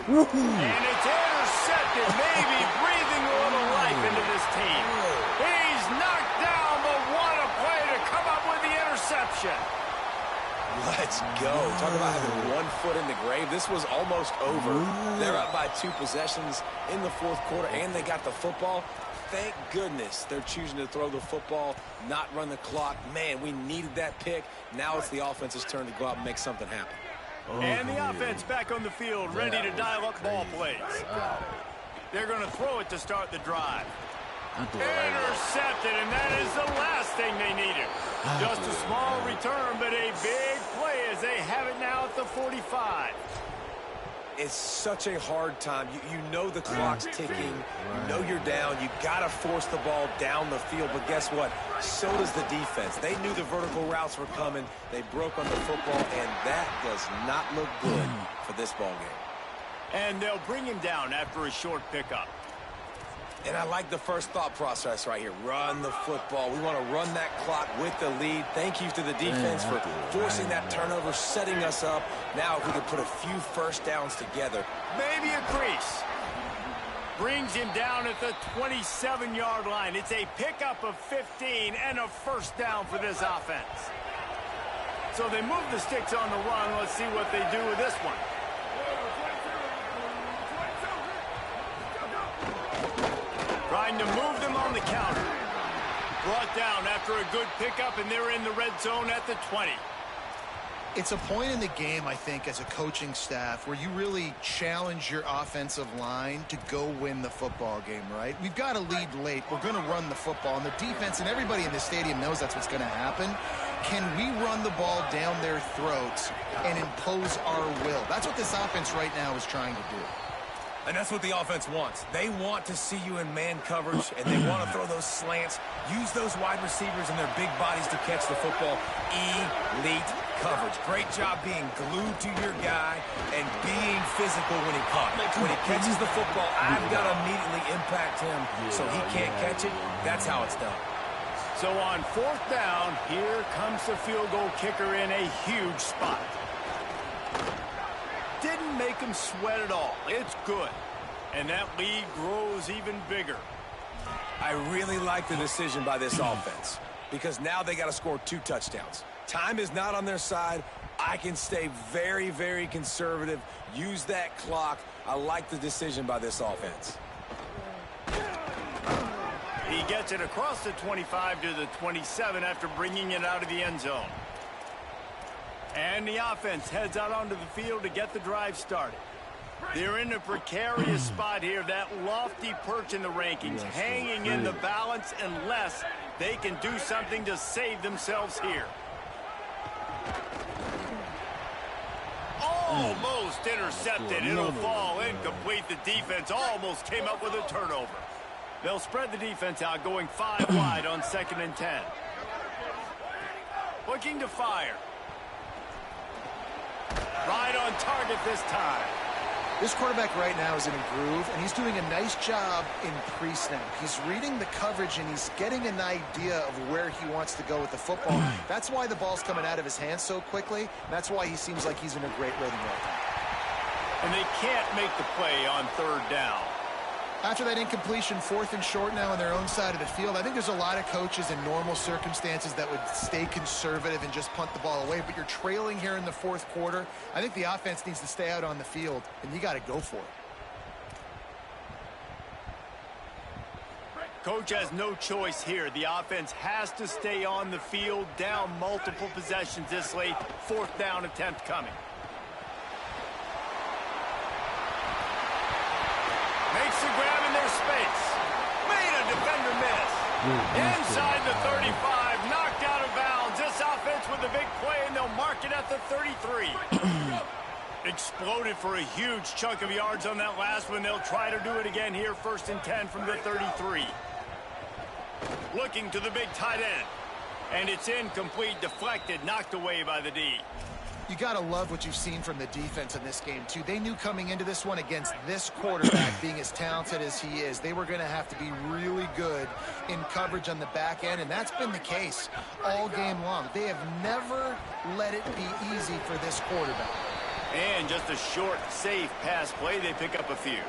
B: And it's intercepted, maybe breathing a little life into this team. He's knocked down, but what a play to come up with the interception.
C: Let's go. Talk about having 1 foot in the grave. This was almost over. They're up by 2 possessions in the 4th quarter, and they got the football. Thank goodness they're choosing to throw the football, not run the clock. Man, we needed that pick. Now it's the offense's turn to go out and make something happen.
B: And the offense back on the field, ready to dial up ball plays. They're going to throw it to start the drive. Intercepted, and that is the last thing they needed. Just a small return, but a big play as they have it now at the 45.
C: It's such a hard time. You know the clock's ticking. You know you're down. You got to force the ball down the field. But guess what? So does the defense. They knew the vertical routes were coming. They broke on the football, and that does not look good for this ball game.
B: And they'll bring him down after a short pickup.
C: And I like the first thought process right here. Run the football. We want to run that clock with the lead. Thank you to the defense for forcing that turnover, setting us up. Now if we could put a few first downs together.
B: Maybe a crease. Brings him down at the 27-yard line. It's a pickup of 15 and a first down for this offense. So they move the sticks on the run. Let's see what they do with this one. Trying to move them on the counter. Brought down after a good pickup, and they're in the red zone at the 20.
D: It's a point in the game, I think, as a coaching staff, where you really challenge your offensive line to go win the football game, right? We've got to lead late. We're going to run the football. And the defense and everybody in the stadium knows that's what's going to happen. Can we run the ball down their throats and impose our will? That's what this offense right now is trying to do.
C: And that's what the offense wants. They want to see you in man coverage, and they want to throw those slants, use those wide receivers and their big bodies to catch the football. Elite coverage. Great job being glued to your guy and being physical when he caught it. When he catches the football, I've got to immediately impact him so he can't catch it. That's how it's done.
B: So on fourth down, here comes the field goal kicker in a huge spot. Didn't make him sweat at all. It's good. And that lead grows even bigger.
C: I really like the decision by this offense because now they got to score 2 touchdowns. Time is not on their side. I can stay very, very conservative. Use that clock. I like the decision by this offense.
B: He gets it across the 25 to the 27 after bringing it out of the end zone. And the offense heads out onto the field to get the drive started. They're in a precarious spot here, that lofty perch in the rankings, hanging in the balance unless they can do something to save themselves here. Almost intercepted. It'll fall incomplete. The defense almost came up with a turnover. They'll spread the defense out, going 5 wide on 2nd and 10. Looking to fire. Right on target this time.
D: This quarterback right now is in a groove, and he's doing a nice job in pre-snap. He's reading the coverage, and he's getting an idea of where he wants to go with the football. That's why the ball's coming out of his hands so quickly. And that's why he seems like he's in a great rhythm right now.
B: And they can't make the play on 3rd down.
D: After that incompletion, 4th and short now on their own side of the field, I think there's a lot of coaches in normal circumstances that would stay conservative and just punt the ball away. But you're trailing here in the 4th quarter. I think the offense needs to stay out on the field, and you got to go for it.
B: Coach has no choice here. The offense has to stay on the field, down multiple possessions this late. 4th down attempt coming. Makes the grab in their space. Made a defender miss. Inside the 35, knocked out of bounds. This offense with a big play, and they'll mark it at the 33. Exploded for a huge chunk of yards on that last one. They'll try to do it again here, 1st and 10 from the 33. Looking to the big tight end. And it's incomplete, deflected, knocked away by the D.
D: You got to love what you've seen from the defense in this game, too. They knew coming into this one against this quarterback, being as talented as he is, they were going to have to be really good in coverage on the back end, and that's been the case all game long. They have never let it be easy for this quarterback.
B: And just a short, safe pass play, they pick up a few.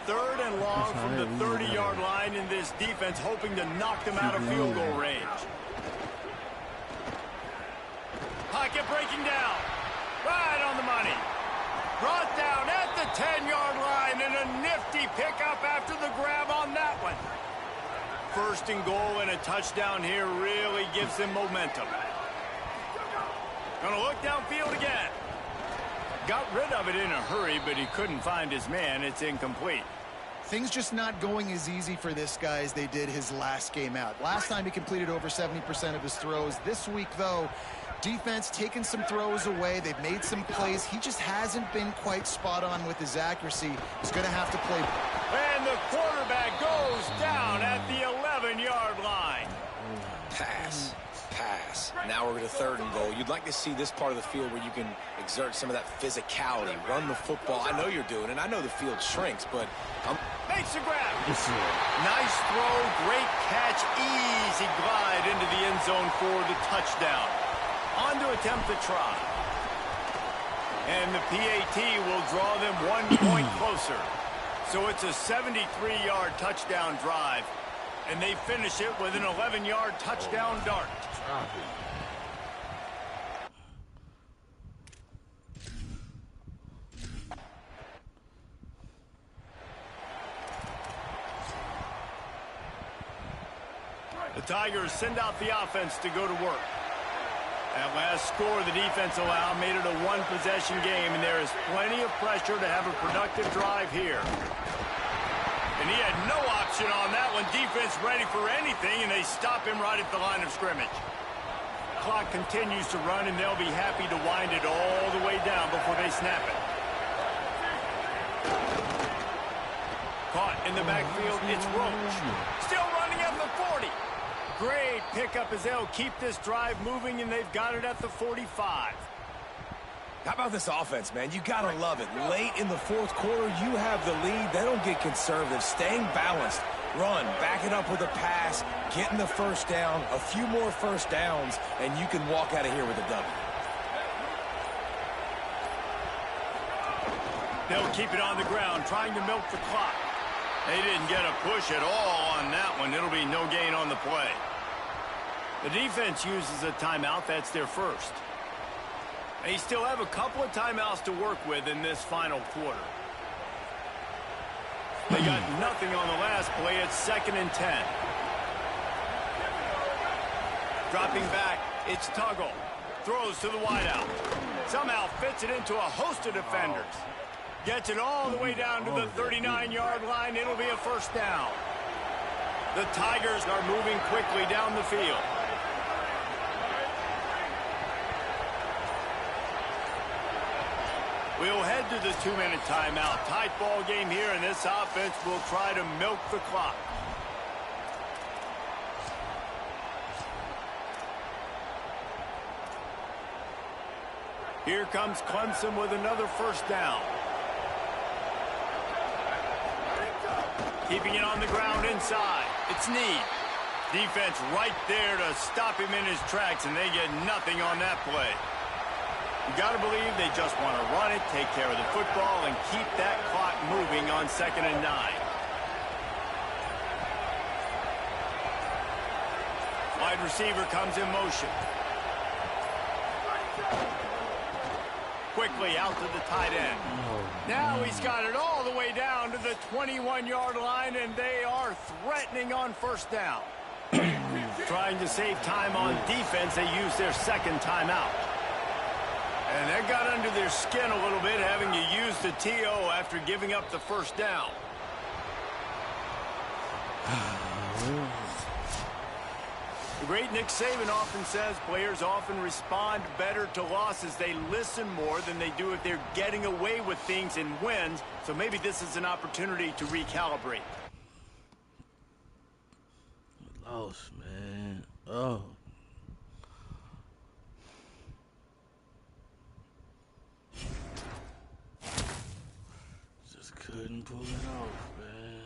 B: 3rd and long from the 30-yard line, in this defense hoping to knock them out of field goal range. Pocket breaking down. Right on the money. Brought down at the 10-yard line, and a nifty pickup after the grab on that one. 1st and goal and a touchdown here really gives them momentum. Gonna look downfield again. Got rid of it in a hurry, but he couldn't find his man. It's incomplete.
D: Things just not going as easy for this guy as they did his last game out. Last time he completed over 70% of his throws. This week, though, defense taking some throws away. They've made some plays. He just hasn't been quite spot on with his accuracy. He's going to have to play.
B: And the quarterback goes down at the 11-yard line.
C: Pass. Pass. Now we're going to 3rd and goal. You'd like to see this part of the field where you can exert some of that physicality, run the football. I know you're doing it. I know the field shrinks, but
B: makes the grab. Nice throw, great catch, easy glide into the end zone for the touchdown. On to attempt the try. And the PAT will draw them 1 point closer. So it's a 73-yard touchdown drive. And they finish it with an 11-yard touchdown dart. The Tigers send out the offense to go to work. That last score the defense allowed made it a 1-possession game, and there is plenty of pressure to have a productive drive here. And he had no option on that one. Defense ready for anything, and they stop him right at the line of scrimmage. Clock continues to run, and they'll be happy to wind it all the way down before they snap it. Caught in the backfield, it's Roach. Still running at the 40. Great pickup as they'll keep this drive moving, and they've got it at the 45.
C: How about this offense, man? You got to love it. Late in the 4th quarter, you have the lead. They don't get conservative. Staying balanced. Run. Back it up with a pass. Getting the first down. A few more first downs, and you can walk out of here with a W.
B: They'll keep it on the ground, trying to milk the clock. They didn't get a push at all on that one. It'll be no gain on the play. The defense uses a timeout. That's their first. They still have a couple of timeouts to work with in this final quarter. They got nothing on the last play. It's 2nd and 10. Dropping back, it's Tuggle. Throws to the wideout. Somehow fits it into a host of defenders. Gets it all the way down to the 39-yard line. It'll be a first down. The Tigers are moving quickly down the field. We'll head to the 2-minute timeout. Tight ball game here, and this offense will try to milk the clock. Here comes Clemson with another first down. Keeping it on the ground inside. It's Need. Defense right there to stop him in his tracks, and they get nothing on that play. You got to believe they just want to run it, take care of the football, and keep that clock moving on 2nd and 9. Wide receiver comes in motion. Quickly out to the tight end. Now he's got it all the way down to the 21-yard line, and they are threatening on first down. Trying to save time on defense, they use their 2nd timeout. And that got under their skin a little bit, having to use the TO after giving up the first down. The great Nick Saban often says players often respond better to losses. They listen more than they do if they're getting away with things in wins. So maybe this is an opportunity to recalibrate.
A: Lost, man. Oh. Just couldn't pull it off, man.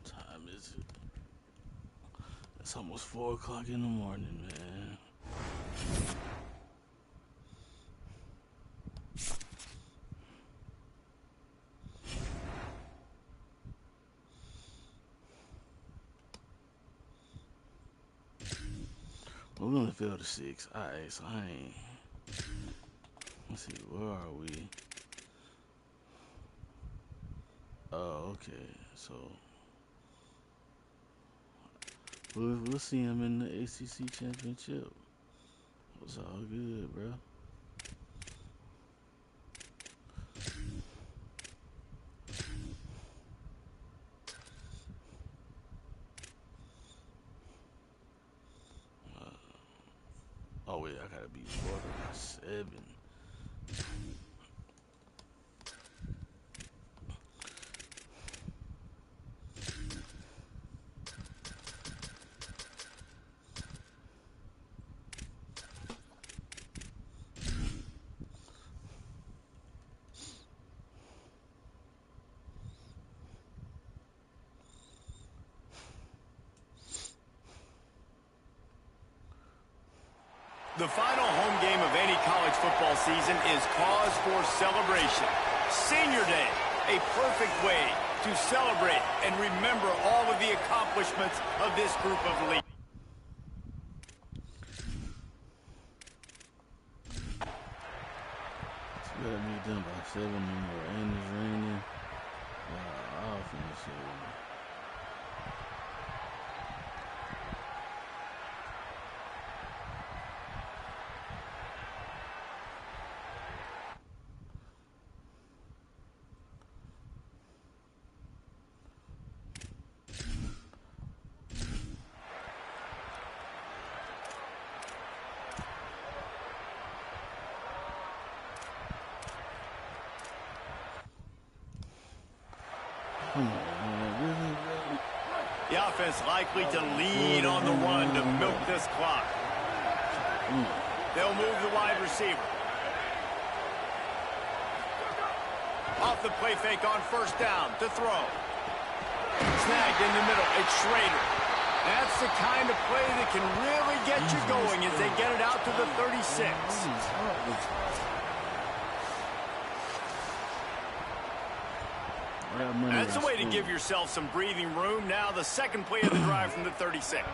A: Time is it? It's almost 4 o'clock in the morning, man. We're gonna fail to 6. Alright, so I ain't. Let's see, where are we? Oh, okay. So we'll see him in the ACC championship. It's all good, bro. Oh wait, I gotta beat Florida by 7.
B: The final home game of any college football season is cause for celebration. Senior Day, a perfect way to celebrate and remember all of the accomplishments of this group of leaders.
A: It's got to be done by 7 more, and it's raining. Offense.
B: The offense likely to lean on the run to milk this clock. They'll move the wide receiver. Off the play fake on first down to throw. Snagged in the middle. It's Schrader. That's the kind of play that can really get you going as they get it out to the 36. That's a way to give yourself some breathing room. Now the second play of the drive from the 36.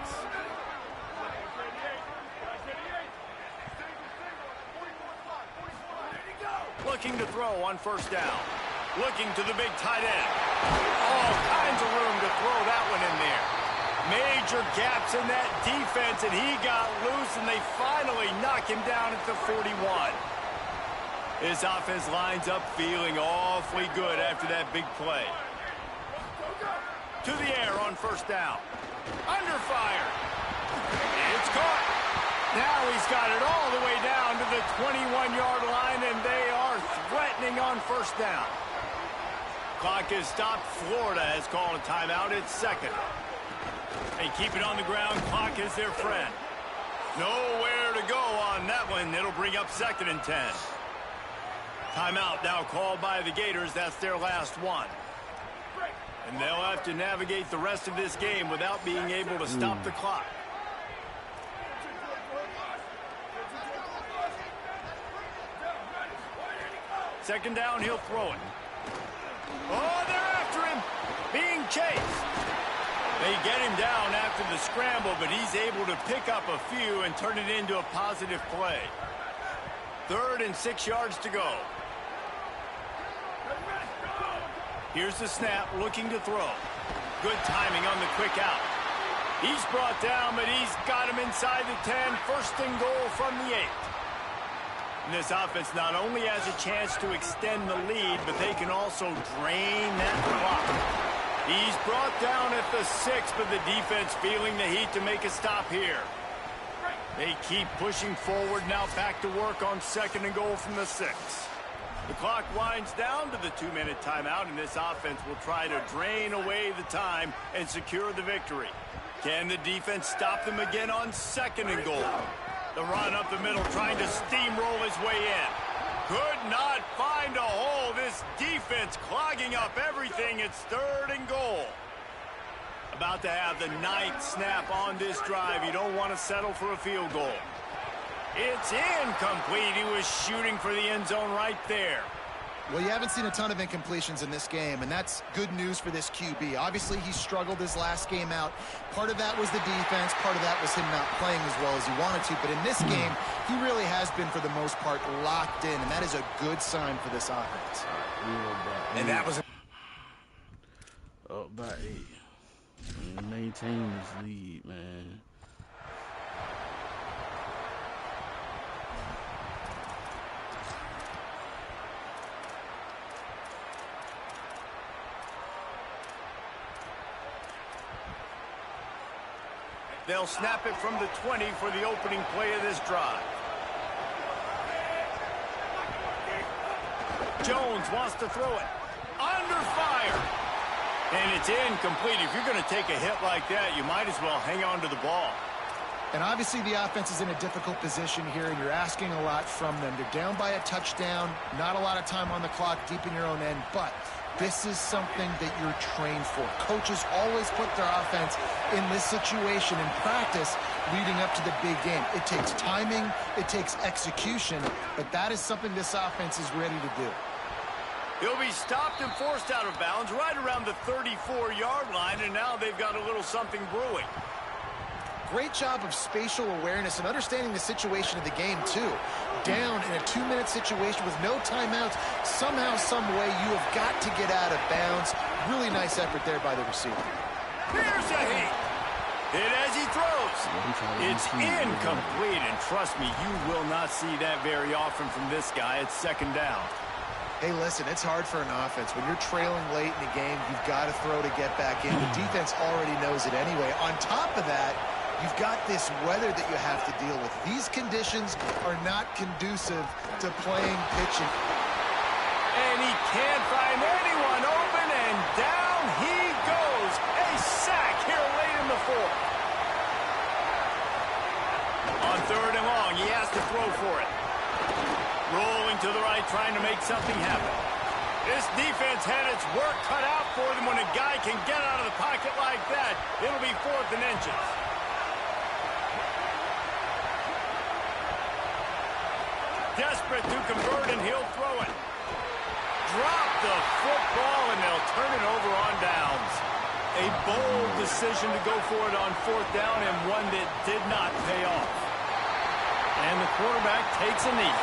B: Looking to throw on first down. Looking to the big tight end. All kinds of room to throw that one in there. Major gaps in that defense, and he got loose, and they finally knock him down at the 41. This offense lines up feeling awfully good after that big play. To the air on first down. Under fire. It's caught. Now he's got it all the way down to the 21-yard line, and they are threatening on first down. Clock is stopped. Florida has called a timeout. It's second. They keep it on the ground. Clock is their friend. Nowhere to go on that one. It'll bring up second and 10. Timeout now called by the Gators. That's their last one. And they'll have to navigate the rest of this game without being able to stop the clock. Second down, he'll throw it. Oh, they're after him. Being chased. They get him down after the scramble, but he's able to pick up a few and turn it into a positive play. 3rd and 6 yards to go. Here's the snap, looking to throw. Good timing on the quick out. He's brought down, but he's got him inside the 10. 1st and goal from the 8. And this offense not only has a chance to extend the lead, but they can also drain that clock. He's brought down at the 6, but the defense feeling the heat to make a stop here. They keep pushing forward, now back to work on 2nd and goal from the 6. The clock winds down to the 2-minute timeout, and this offense will try to drain away the time and secure the victory. Can the defense stop them again on 2nd and goal? The run up the middle, trying to steamroll his way in. Could not find a hole. This defense clogging up everything. It's 3rd and goal. About to have the 9th snap on this drive. You don't want to settle for a field goal. It's incomplete. He was shooting for the end zone right there.
D: Well, you haven't seen a ton of incompletions in this game, and that's good news for this QB. Obviously, he struggled his last game out. Part of that was the defense. Part of that was him not playing as well as he wanted to. But in this game, he really has been, for the most part, locked in, and that is a good sign for this offense.
C: And that was
A: up by 8. Maintain this lead, man.
B: They'll snap it from the 20 for the opening play of this drive. Jones wants to throw it. Under fire. And it's incomplete. If you're going to take a hit like that, you might as well hang on to the ball.
D: And obviously the offense is in a difficult position here, and you're asking a lot from them. They're down by a touchdown, not a lot of time on the clock, deep in your own end, but This is something that you're trained for. Coaches always put their offense in this situation in practice leading up to the big game. It takes timing, it takes execution, but that is something this offense is ready to do.
B: He'll be stopped and forced out of bounds right around the 34-yard line, and now they've got a little something brewing.
D: Great job of spatial awareness and understanding the situation of the game, too. Down in a 2-minute situation with no timeouts, somehow, some way, you have got to get out of bounds. Really nice effort there by the receiver.
B: Here's a hit. Hit as he throws. It's incomplete, and trust me, you will not see that very often from this guy. It's second down.
D: Hey, listen, it's hard for an offense. When you're trailing late in the game, you've got to throw to get back in. The defense already knows it anyway. On top of that, you've got this weather that you have to deal with. These conditions are not conducive to playing pitching.
B: And he can't find anyone open, and down he goes. A sack here late in the fourth. On third and long, he has to throw for it. Rolling to the right, trying to make something happen. This defense had its work cut out for them. When a guy can get out of the pocket like that, it'll be 4th and inches. Desperate to convert, and he'll throw it. Drop the football, and they'll turn it over on downs. A bold decision to go for it on 4th down, and one that did not pay off. And the quarterback takes a knee.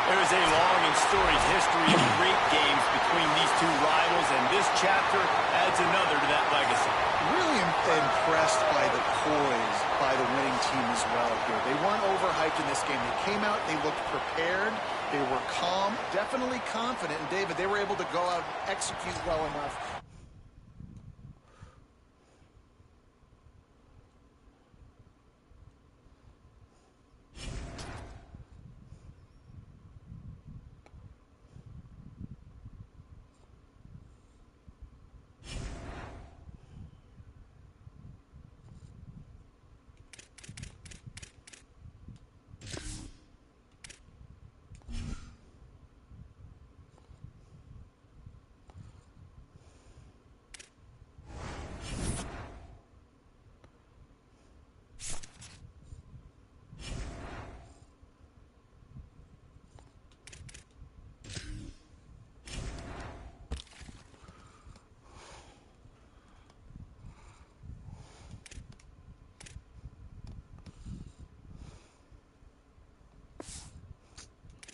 B: There's a long and storied history of great games between these two rivals, and this chapter adds another to that legacy.
D: Really impressed by the poise by the winning team as well here. They weren't overhyped in this game. They came out, they looked prepared, they were calm, definitely confident. And David, they were able to go out and execute well enough.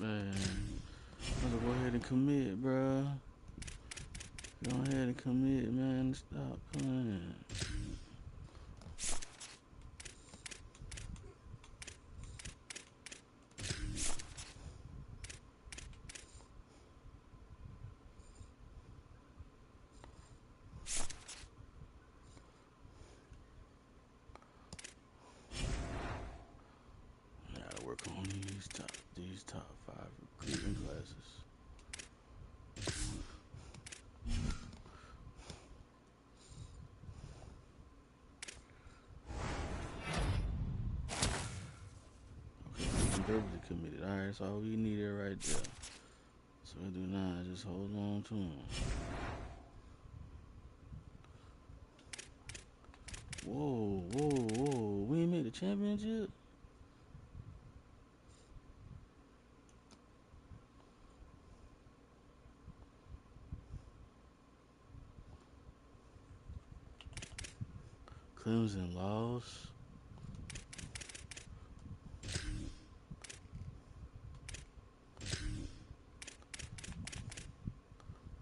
A: Man, I'm gonna go ahead and commit, bro. Go ahead and commit, man. Stop playing. Gotta work on these top 5 recruiting classes. Verbally committed. All right, that's all we needed right there. So we do not just hold on to him. Whoa, whoa, whoa. We ain't made the championship? Clemson lost.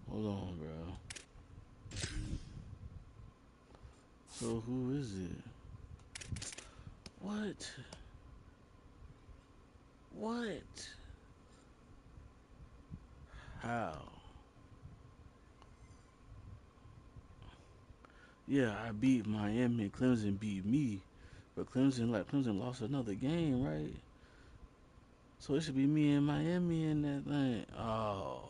A: Hold on, bro. So who is it? What? What? How? Yeah, I beat Miami. Clemson beat me, but Clemson lost another game, right? So it should be me and Miami in that thing. Oh,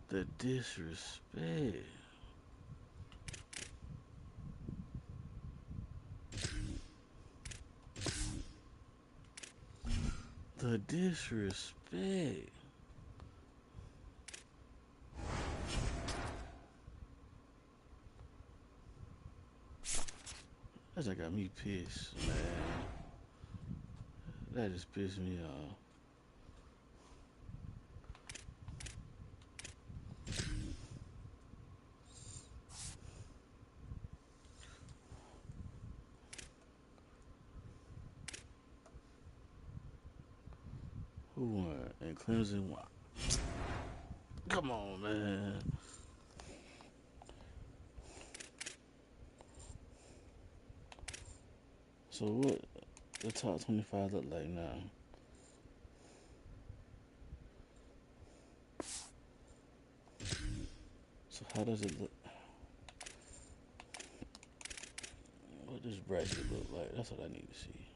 A: the disrespect. The disrespect. That got me pissed, man. That just pissed me off. Who won? And Clemson won. Come on, man. So what the top 25 look like now? So how does it look? What does bracket look like? That's what I need to see.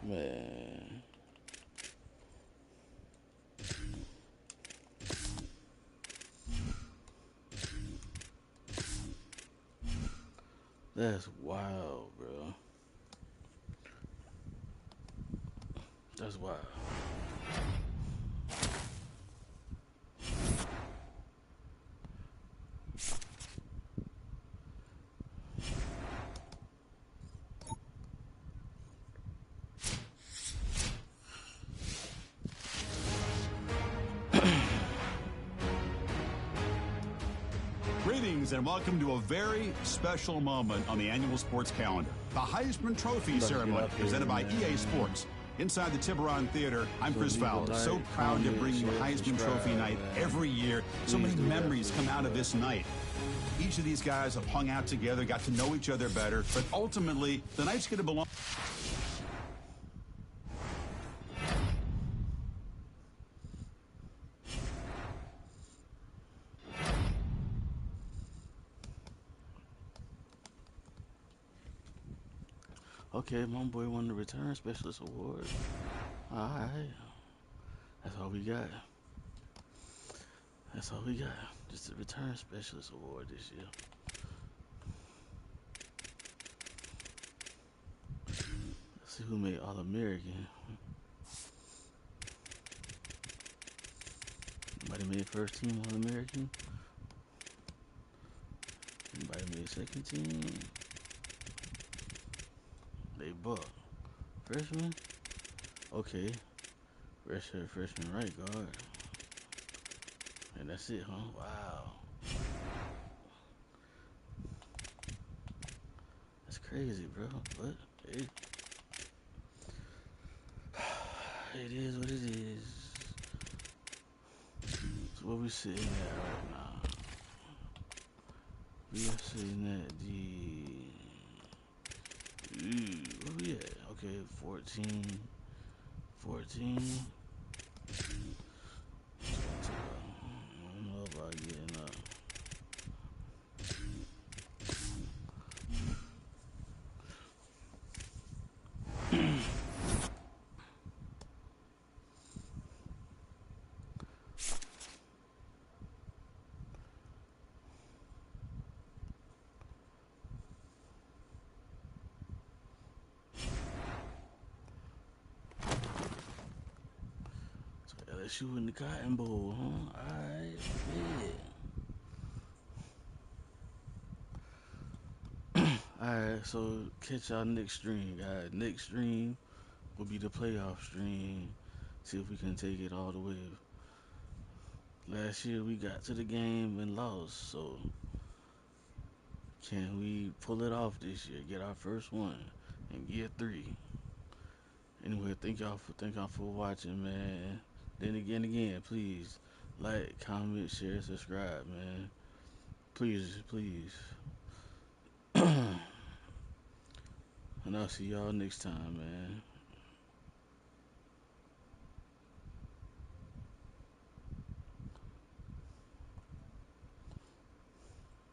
A: Man. That's wild, bro. That's wild.
G: Greetings and welcome to a very special moment on the annual sports calendar. The Heisman Trophy ceremony presented by EA Sports. Inside the Tiburon Theater, I'm Chris Fowler. So proud to bring you Heisman Trophy night every year. So many memories come out of this night. Each of these guys have hung out together, got to know each other better, but ultimately, the night's going to belong.
A: Okay, my boy won the Return Specialist Award. Alright. That's all we got. That's all we got. Just the Return Specialist Award this year. Let's see who made All-American. Anybody made first team All-American? Anybody made second team? They buck. Freshman? Okay. Freshman right guard. And that's it, huh? Wow. That's crazy, bro. But it is what it is. So what we sitting at right now? We are sitting at where we at? Okay, 14. 14. I don't know about getting up. LSU in the Cotton Bowl, huh? Alright, yeah. Alright, so catch y'all next stream, guys. Next stream will be the playoff stream. See if we can take it all the way. Last year we got to the game and lost, so can we pull it off this year? Get our first one and get 3. Anyway, thank y'all for watching, man. Then again, please like, comment, share, subscribe, man. Please. And I'll see y'all next time, man.